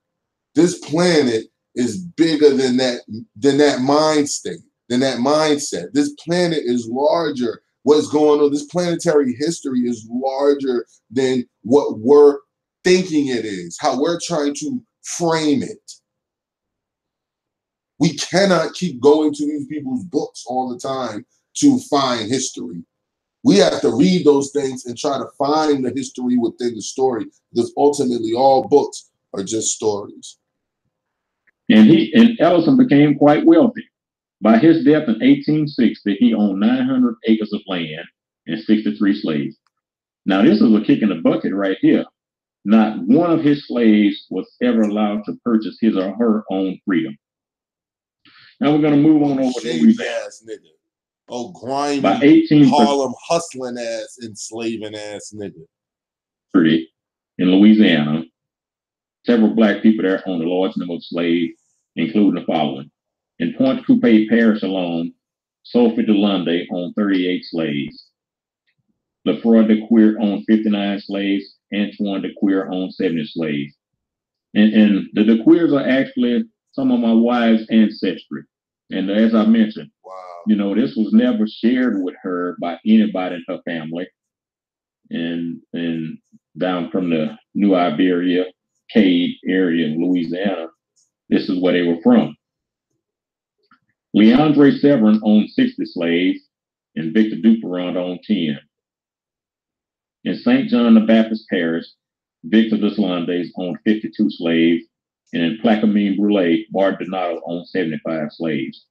this planet is bigger than that mind state, than that mindset. This planet is larger. What's going on? This planetary history is larger than what we're thinking it is, how we're trying to frame it. We cannot keep going to these people's books all the time to find history. We have to read those things and try to find the history within the story, because ultimately all books are just stories. And Ellison became quite wealthy. By his death in 1860, he owned 900 acres of land and 63 slaves. Now, this is a kick in the bucket right here. Not one of his slaves was ever allowed to purchase his or her own freedom. Now we're going to move on over to Shady Louisiana. ass nigga. Oh, grimy, By 1830 Harlem hustling ass, enslaving ass nigga. in Louisiana, several black people there owned a large number of slaves, including the following. In Point Coupé Parish alone, Sophie de Lunde owned 38 slaves. Lefroy de Queer owned 59 slaves. Antoine de Queer owned 70 slaves. And the de Queers are actually some of my wife's ancestry. And as I mentioned, Wow. you know, this was never shared with her by anybody in her family. And down from the New Iberia, Cade area in Louisiana, this is where they were from. Leandre Severin owned 60 slaves, and Victor Duperon owned 10. In St. John the Baptist Parish, Victor Deslandes owned 52 slaves, and in Plaquemine Brûlé, Bart Donato owned 75 slaves.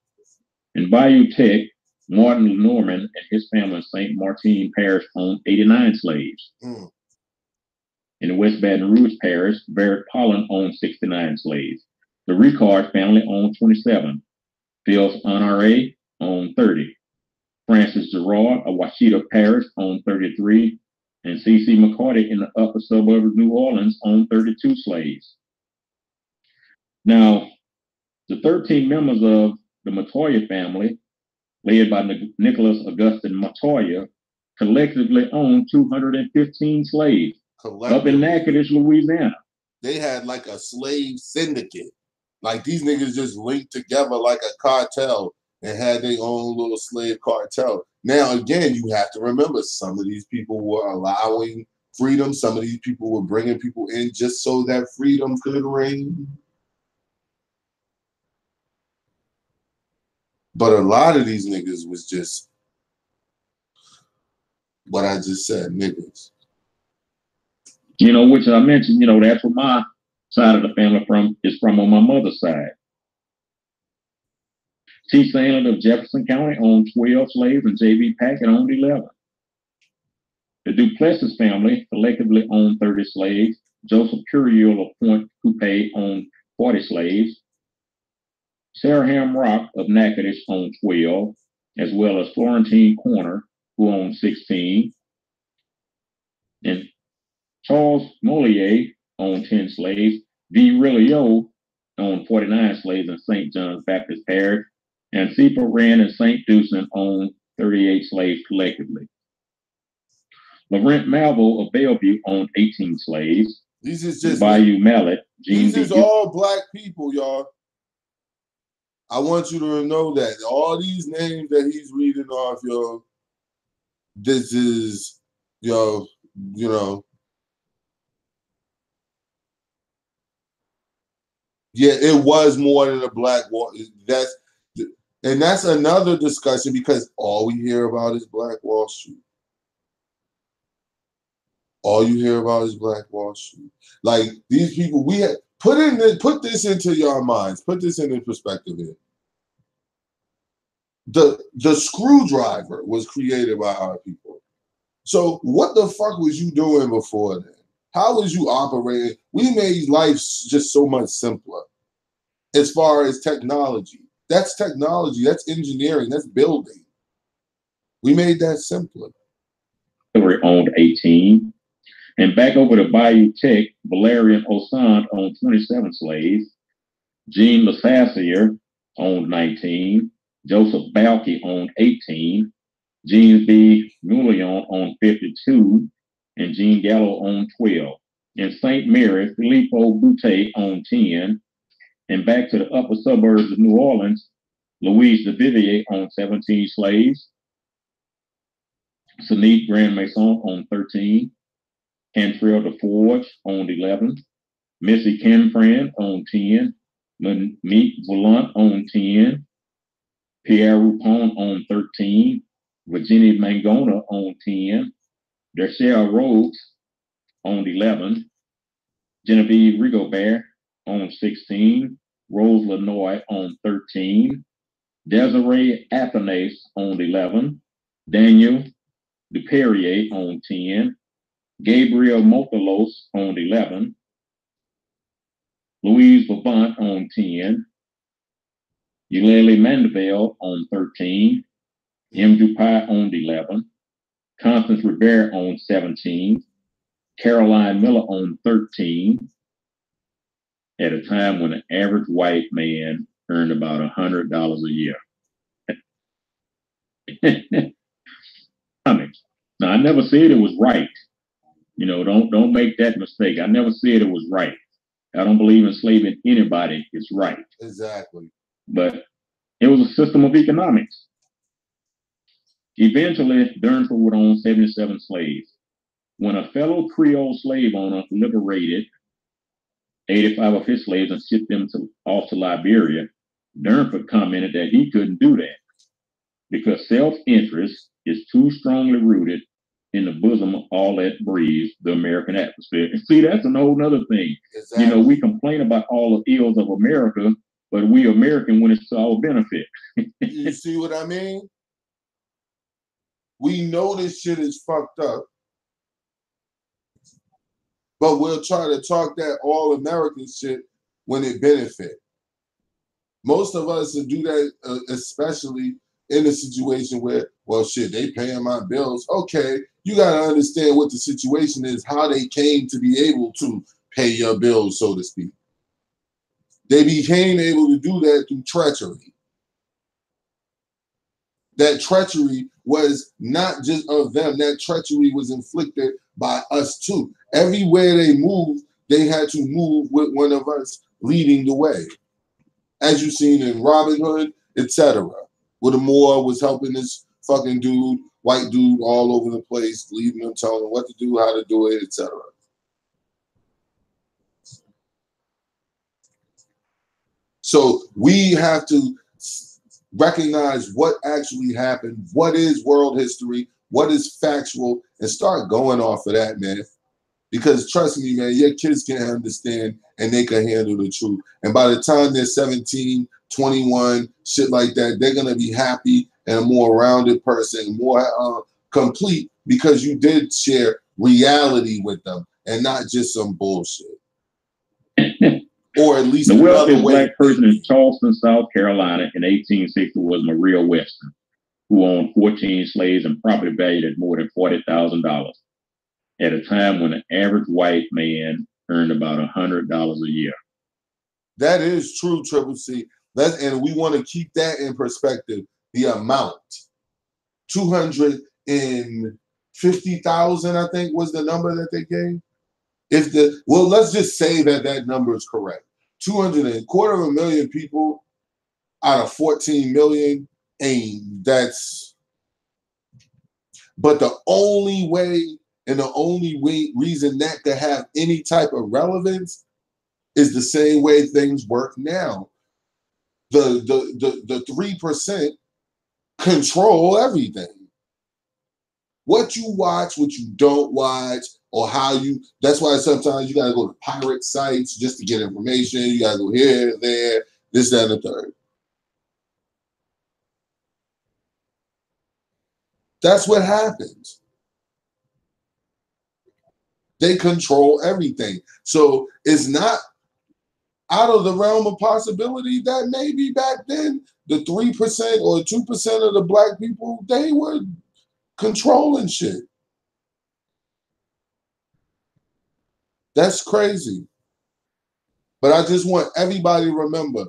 In Bayou Teche, Martin Lenormand and his family in St. Martin Parish owned 89 slaves. Mm. In the West Baton Rouge Parish, Barrett Pollen owned 69 slaves. The Ricard family owned 27. Phils Honoré owned 30. Francis Gerard of Washita Parish owned 33. And C.C. McCarty in the upper suburb of New Orleans owned 32 slaves. Now, the 13 members of the Montoya family, led by Nicholas Augustin Montoya, collectively owned 215 slaves up in Natchitoches, Louisiana. They had like a slave syndicate. Like these niggas just linked together like a cartel and had their own little slave cartel. Now, again, you have to remember some of these people were allowing freedom. Some of these people were bringing people in just so that freedom could reign. But a lot of these niggas was just what I just said, niggas. You know, which I mentioned, you know, that's where my side of the family is from on my mother's side. T. Sandlin of Jefferson County owned 12 slaves and J.B. Packett owned 11. The Duplessis family collectively owned 30 slaves. Joseph Curiel of Point Coupé owned 40 slaves. Sarah Hamrock of Natchitoches owned 12, as well as Florentine Corner, who owned 16. And Charles Mollier owned 10 slaves. V. Rilliot owned 49 slaves in St. John's Baptist Parish. And Cepa Wren and St. Dusan owned 38 slaves collectively. Laurent Malvo of Bellevue owned 18 slaves. These is just Bayou Mallet. These is all black people, y'all. I want you to know that all these names that he's reading off, yo, this is, yo, you know. Yeah, it was more than a black wall. That's another discussion because all we hear about is Black Wall Street. All you hear about is Black Wall Street. Like these people, we had put this into your minds. Put this into perspective here. The screwdriver was created by our people. So what the fuck was you doing before then? How was you operating? We made life just so much simpler. As far as technology, that's technology. That's engineering. That's building. We made that simpler. Owned 18. And back over to Bayou Teche, Valerian Osand owned 27 slaves. Jean Lasassier owned 19. Joseph Balky owned 18. Jean B. Moulion owned 52. And Jean Gallo owned 12. In St. Mary, Filippo Boutte owned 10. And back to the upper suburbs of New Orleans, Louise de Vivier owned 17 slaves. Sinead Grand Maison owned 13. Cantrell DeForge owned 11. Missy Kenfran owned 10. Monique Volant owned 10. Pierre Rupon owned 13. Virginia Mangona owned 10. Dershell Rhodes owned 11. Genevieve Rigobert owned 16. Rose Lenoy owned 13. Desiree Athanase owned 11. Daniel Duperrier owned 10. Gabriel Mokalos owned 11. Louise Vivant owned 10. Eulalie Mandeville owned 13. M. Dupai owned 11. Constance Rivera owned 17. Caroline Miller owned 13. At a time when an average white man earned about $100 a year. I mean, now I never said it was right. You know, don't make that mistake. I never said it was right. I don't believe enslaving anybody is right. Exactly. But it was a system of economics. Eventually, Durnford would own 77 slaves. When a fellow Creole slave owner liberated 85 of his slaves and shipped them off to Liberia, Durnford commented that he couldn't do that because self-interest is too strongly rooted in the bosom of all that breathes the American atmosphere. And see, that's an whole nother thing. Exactly. You know, we complain about all the ills of America, but we American when it's to our benefit. You see what I mean? We know this shit is fucked up, but we'll try to talk that all American shit when it benefit. Most of us will do that, especially in a situation where, well, shit, they paying my bills. Okay, you got to understand what the situation is, how they came to be able to pay your bills, so to speak. They became able to do that through treachery. That treachery was not just of them. That treachery was inflicted by us too. Everywhere they moved, they had to move with one of us leading the way. As you've seen in Robin Hood, etc. Where the Moor was helping this fucking dude, white dude all over the place, leading them, telling them what to do, how to do it, etc. So we have to recognize what actually happened, what is world history, what is factual, and start going off of that, man. Because trust me, man, your kids can understand and they can handle the truth. And by the time they're 17, 21, shit like that, they're going to be happy and a more rounded person, more complete, because you did share reality with them and not just some bullshit. Or at least the wealthiest black person in Charleston, South Carolina in 1860 was Maria Weston, who owned 14 slaves and property valued at more than $40,000 at a time when an average white man earned about $100 a year. That is true, Triple C. And we want to keep that in perspective. The amount, 250,000, I think, was the number that they gave. Well, let's just say that number is correct. 250,000 people out of 14 million, but the only way and the only reason that could have any type of relevance is the same way things work now. The 3% control everything. What you watch, what you don't watch, or how you, that's why sometimes you gotta go to pirate sites just to get information. You gotta go here, there, this, that, and the third. That's what happens. They control everything. So it's not out of the realm of possibility that maybe back then, the 3% or 2% of the black people, they were controlling shit. That's crazy. But I just want everybody to remember,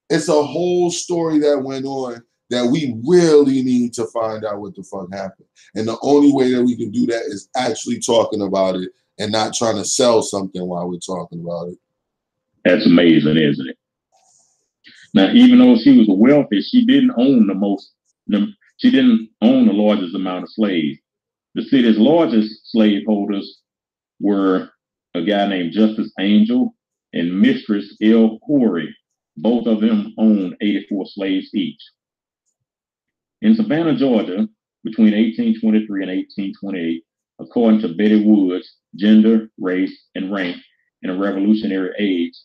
it's a whole story that went on that we really need to find out what the fuck happened. And the only way that we can do that is actually talking about it and not trying to sell something while we're talking about it. That's amazing, isn't it? Now, even though she was wealthy, she didn't own the largest amount of slaves. The city's largest slaveholders were a guy named Justice Angel and Mistress L. Corey. Both of them owned 84 slaves each. In Savannah, Georgia, between 1823 and 1828, according to Betty Wood's Gender, Race, and Rank in a Revolutionary Age,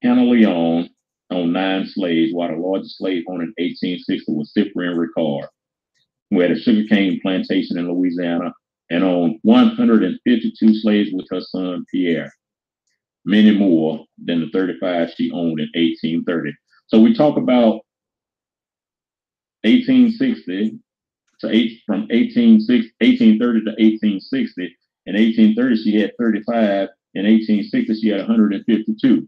Hannah Leon owned 9 slaves, while the largest slave owner in 1860 was Cyprian Ricard, who had a sugarcane plantation in Louisiana and owned 152 slaves with her son Pierre, many more than the 35 she owned in 1830. So we talk about 1860 from 1830 to 1860. In 1830, she had 35. In 1860, she had 152.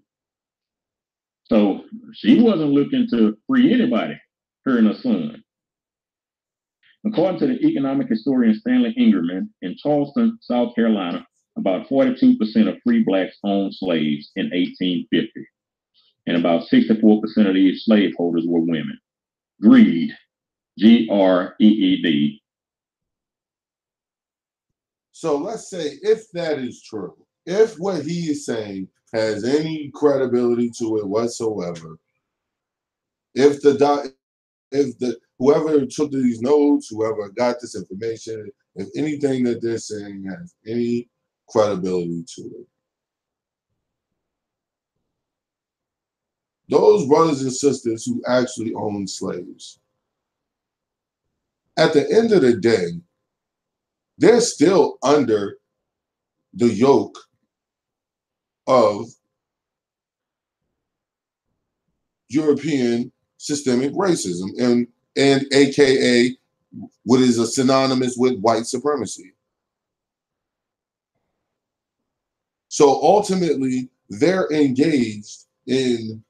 So she wasn't looking to free anybody, her and her son. According to the economic historian Stanley Ingerman, in Charleston, South Carolina, about 42% of free blacks owned slaves in 1850. And about 64% of these slaveholders were women. Greed, Greed. So let's say if that is true, if what he is saying has any credibility to it whatsoever, if whoever took these notes, whoever got this information, if anything that they're saying has any credibility to it, those brothers and sisters who actually owned slaves, at the end of the day, they're still under the yoke of European systemic racism and AKA what is a synonymous with white supremacy. So ultimately, they're engaged in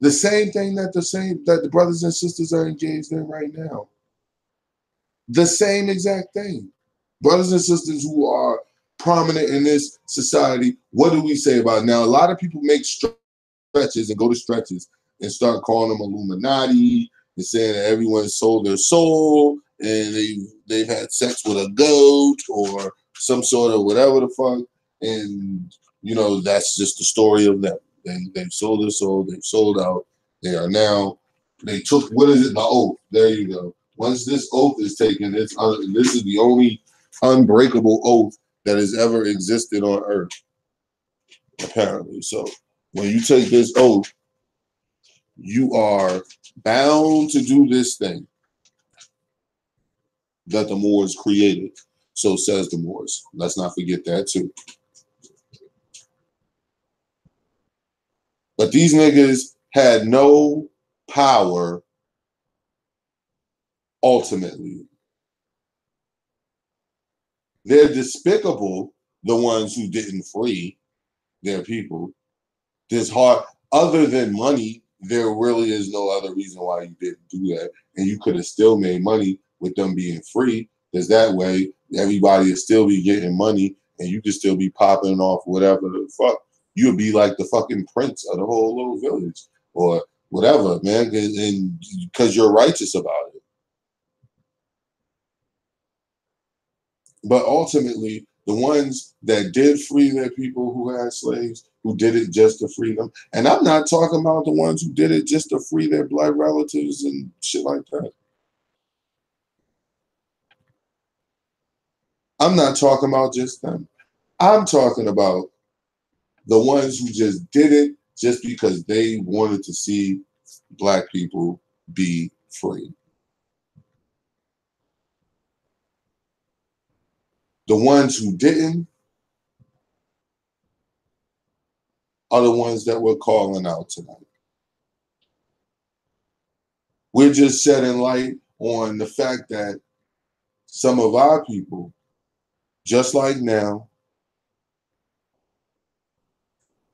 the same thing that the brothers and sisters are engaged in right now. The same exact thing. Brothers and sisters who are prominent in this society, what do we say about it? Now, a lot of people make stretches and go to stretches and start calling them Illuminati and saying that everyone sold their soul and they've had sex with a goat or some sort of whatever the fuck. And, you know, that's just the story of them. They've sold their soul. They've sold out. They are now, they took, what is it? The oath. There you go. Once this oath is taken, this is the only unbreakable oath that has ever existed on earth, apparently. So when you take this oath, you are bound to do this thing that the Moors created. So says the Moors. Let's not forget that too. But these niggas had no power ultimately. They're despicable, the ones who didn't free their people. There's other than money, there really is no other reason why you didn't do that. And you could have still made money with them being free, because that way everybody would still be getting money and you could still be popping off whatever the fuck. You would be like the fucking prince of the whole little village or whatever, man, and because you're righteous about it. But ultimately, the ones that did free their people who had slaves, who did it just to free them, and I'm not talking about the ones who did it just to free their blood relatives and shit like that. I'm not talking about just them. I'm talking about the ones who just did it just because they wanted to see black people be free. The ones who didn't are the ones that we're calling out tonight. We're just shedding light on the fact that some of our people, just like now,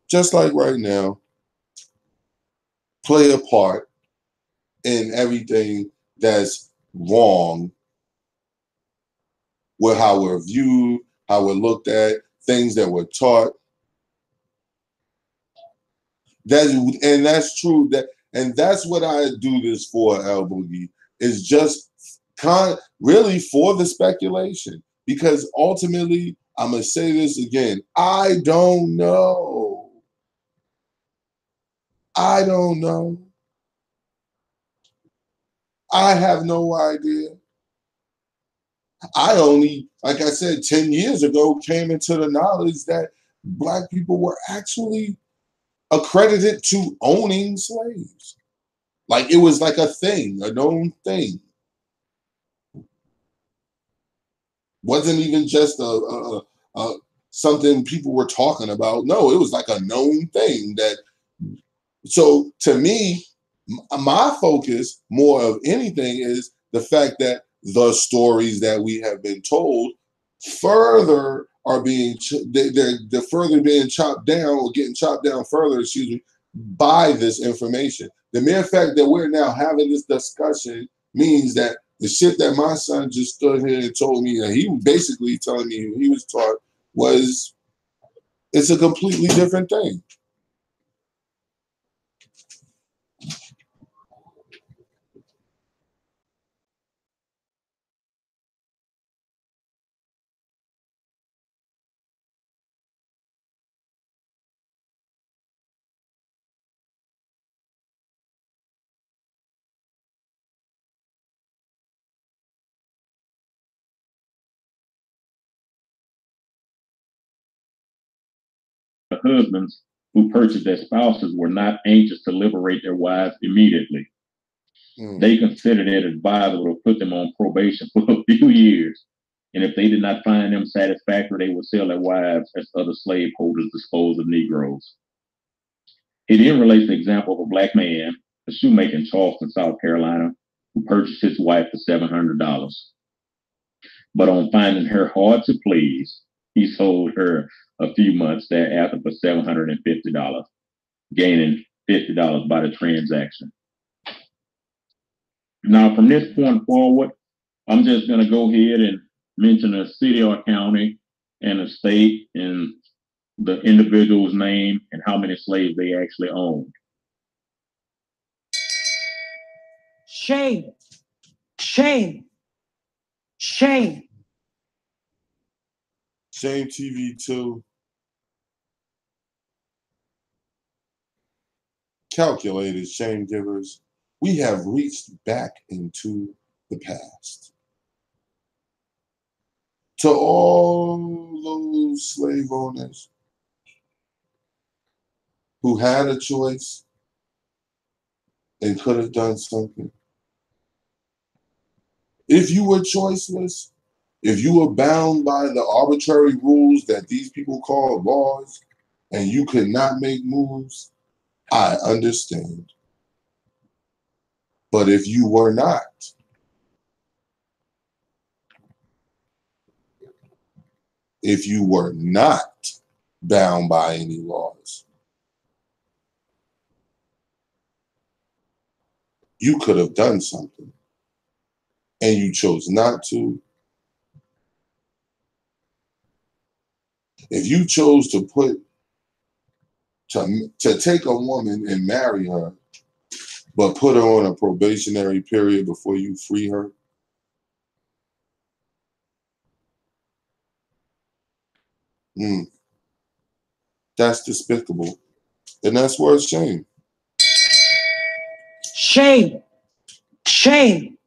just like right now, play a part in everything that's wrong with how we're viewed, how we're looked at, things that we're taught. That's true. And that's what I do this for, El Boogie, is just really for the speculation. Because ultimately, I'm going to say this again, I don't know. I don't know. I have no idea. I only, like I said, 10 years ago, came into the knowledge that black people were actually accredited to owning slaves. Like it was like a thing, a known thing. Wasn't even just a something people were talking about. No, it was like a known thing that. So to me, my focus more of anything is the fact that the stories that we have been told further are being they're further being chopped down or getting chopped down further, excuse me, by this information. The mere fact that we're now having this discussion means that the shit that my son just stood here and told me, and he was basically telling me he was taught, was it's a completely different thing. The husbands who purchased their spouses were not anxious to liberate their wives immediately. They considered it advisable to put them on probation for a few years. And if they did not find them satisfactory, they would sell their wives as other slaveholders disposed of Negroes. He then relates the example of a black man, a shoemaker in Charleston, South Carolina, who purchased his wife for $700. But on finding her hard to please, he sold her a few months thereafter for $750, gaining $50 by the transaction. Now, from this point forward, I'm just going to go ahead and mention a city or county and a state and the individual's name and how many slaves they actually owned. Shame. Shame. Shame. Shame TV 2. Calculated shame givers. We have reached back into the past. To all those slave owners who had a choice and could have done something. If you were choiceless, if you were bound by the arbitrary rules that these people call laws, and you could not make moves, I understand. But if you were not, bound by any laws, you could have done something, and you chose not to. If you chose to take a woman and marry her, but put her on a probationary period before you free her, that's despicable. And that's worth shame. Shame. Shame.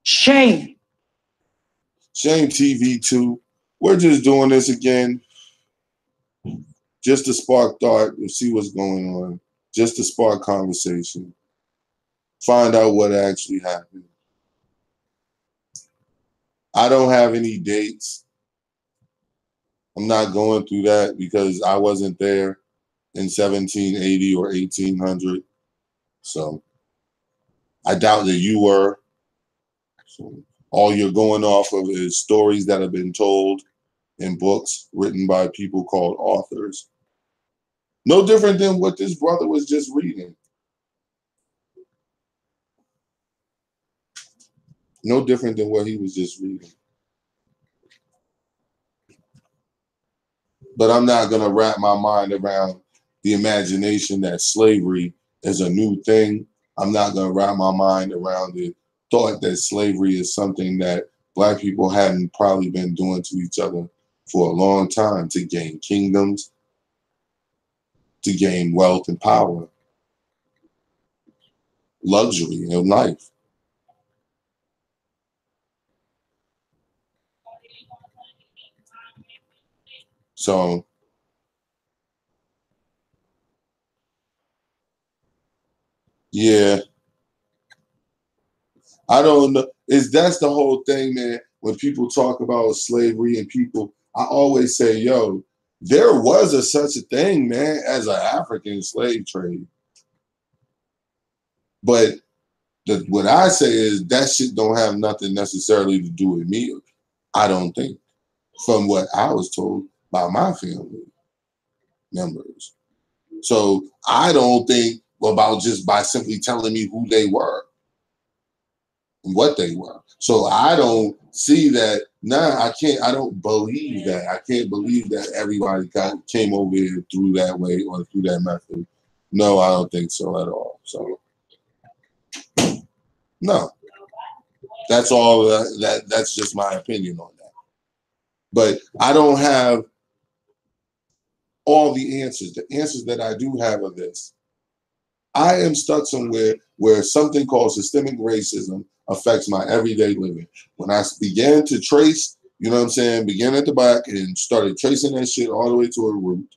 Shame. Shame TV 2. We're just doing this again just to spark thought and see what's going on, just to spark conversation, find out what actually happened. I don't have any dates. I'm not going through that because I wasn't there in 1780 or 1800. So I doubt that you were. So all you're going off of is stories that have been told in books written by people called authors. No different than what this brother was just reading. No different than what he was just reading. But I'm not going to wrap my mind around the imagination that slavery is a new thing. I'm not going to wrap my mind around the thought that slavery is something that Black people hadn't probably been doing to each other for a long time to gain kingdoms, to gain wealth and power, luxury in life. So yeah, I don't know. That's the whole thing, man. when people talk about slavery and people, I always say, yo, there was such a thing, man, as an African slave trade. But what I say is that shit don't have nothing necessarily to do with me. I don't think, from what I was told by my family members. So I don't think about just by simply telling me who they were and what they were. So I don't see that. I don't believe that. I can't believe that everybody came over here through that way or through that method. No, I don't think so at all. So no, that's all. That's just my opinion on that. But I don't have all the answers. The answers that I do have are this. I am stuck somewhere where something called systemic racism affects my everyday living. When I began to trace, you know what I'm saying, began at the back and started tracing that shit all the way to a root.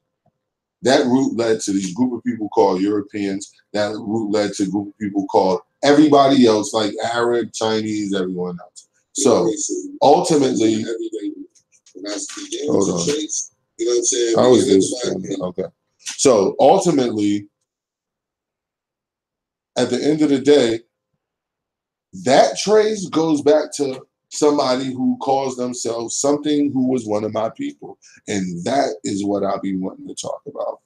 That root led to these group of people called Europeans. That root led to a group of people called everybody else, like Arab, Chinese, everyone else. So ultimately, hold on. You know what I'm saying? How is this? Okay. So ultimately, at the end of the day, that trace goes back to somebody who calls themselves something who was one of my people. And that is what I'll be wanting to talk about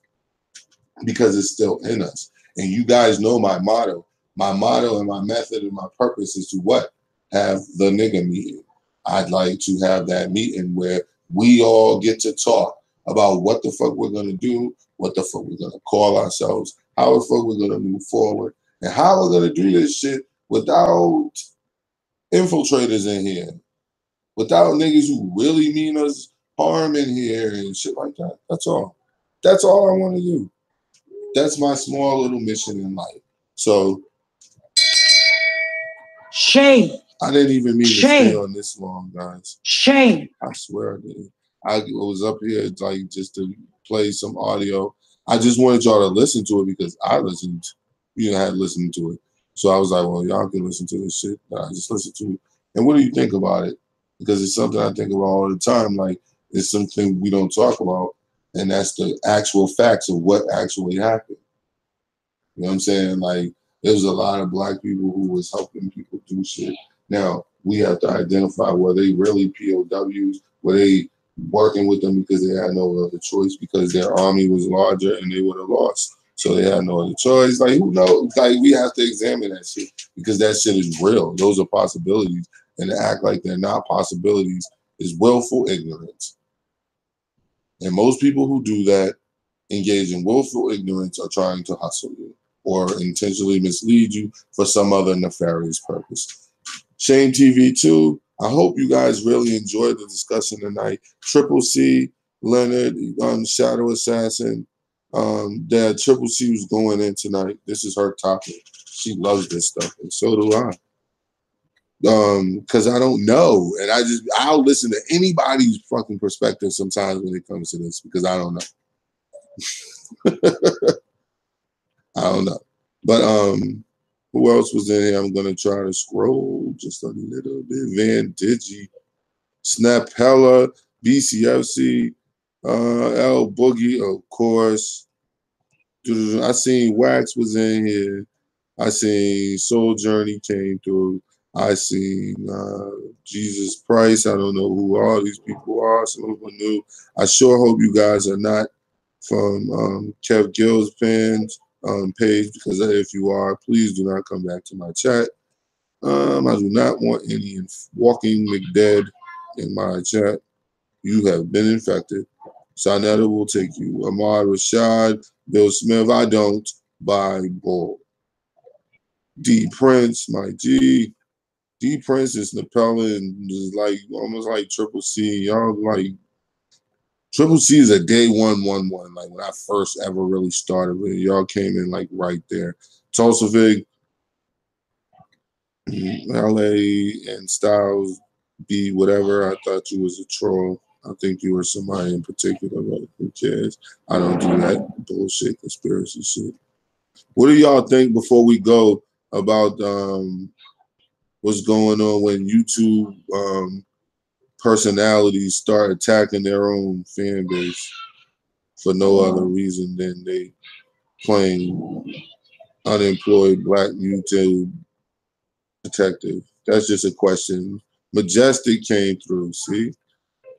because it's still in us. And you guys know my motto. My motto and my method and my purpose is to what? Have the nigga meeting. I'd like to have that meeting where we all get to talk about what the fuck we're going to do, what the fuck we're going to call ourselves, how the fuck we're going to move forward, and how we're going to do this shit without infiltrators in here, without niggas who really mean us harm in here and shit like that. That's all. That's all I want to do. That's my small little mission in life. So, shame. I didn't even mean to stay on this long, guys. Shame. I swear I didn't. I was up here like just to play some audio. I just wanted y'all to listen to it because I had listened to it. So I was like, well, y'all can listen to this shit that I just listened to. And what do you think about it? Because it's something I think about all the time. Like, it's something we don't talk about. And that's the actual facts of what actually happened. You know what I'm saying? Like, there was a lot of black people who was helping people do shit. Now, we have to identify were they really POWs? Were they working with them because they had no other choice because their army was larger and they would have lost? So they had no other choice. Like, who knows? Like, we have to examine that shit because that shit is real. Those are possibilities. And to act like they're not possibilities is willful ignorance. And most people who do that engage in willful ignorance are trying to hustle you or intentionally mislead you for some other nefarious purpose. Shame TV 2. I hope you guys really enjoyed the discussion tonight. Triple C, Leonard, Shadow Assassin. That Triple C was going in tonight. This is her topic. She loves this stuff, and so do I. Because I don't know, and I'll listen to anybody's fucking perspective sometimes when it comes to this because I don't know. I don't know. But who else was in here? I'm gonna try to scroll just a little bit. Van Digi, Snap Hella, BCFC, L Boogie, of course. I seen Wax was in here. I seen Soul Journey came through. I seen Jesus Price. I don't know who all these people are. Some of them new. I sure hope you guys are not from Kev Gill's fans page, because if you are, please do not come back to my chat. I do not want any walking McDead in my chat. You have been infected. Sanetta will take you. Ahmad Rashad, Bill Smith, I don't buy bull. D Prince, my G. D Prince is Napella and is like almost like Triple C. Y'all like Triple C is a day 111. Like when I first ever really started with it, y'all came in like right there. Tulsa Vig, LA, and Styles B, whatever. I thought you was a troll. I think you were somebody in particular, but who cares? I don't do that bullshit conspiracy shit. What do y'all think before we go about what's going on when YouTube personalities start attacking their own fan base for no other reason than they playing unemployed black YouTube detective. That's just a question. Majestic came through, see?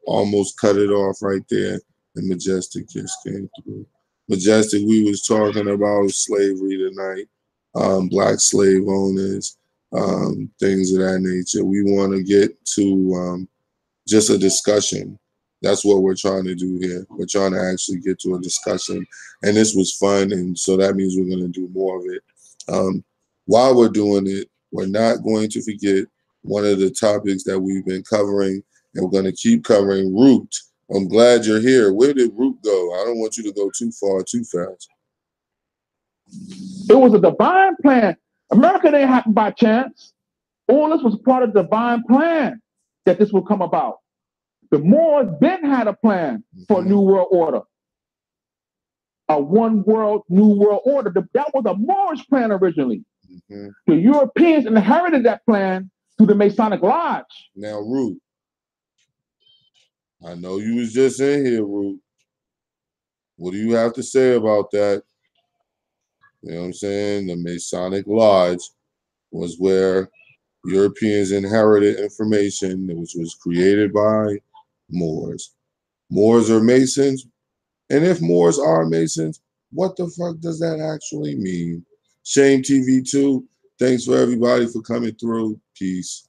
Almost cut it off right there, and Majestic just came through. Majestic, we was talking about slavery tonight, black slave owners, things of that nature. We want to get to just a discussion. That's what we're trying to do here. We're trying to actually get to a discussion, and this was fun, and so that means we're going to do more of it. While we're doing it, we're not going to forget one of the topics that we've been covering, and we're going to keep covering, Root. I'm glad you're here. Where did Root go? I don't want you to go too far, too fast. It was a divine plan. America didn't happen by chance. All this was part of the divine plan that this would come about. The Moors then had a plan for a new world order. A one world, new world order. That was a Moorish plan originally. The Europeans inherited that plan through the Masonic Lodge. Now, Root, I know you was just in here, Root. What do you have to say about that? You know what I'm saying? The Masonic Lodge was where Europeans inherited information which was created by Moors. Moors are Masons, and if Moors are Masons, what the fuck does that actually mean? Shame TV 2, thanks for everybody for coming through. Peace.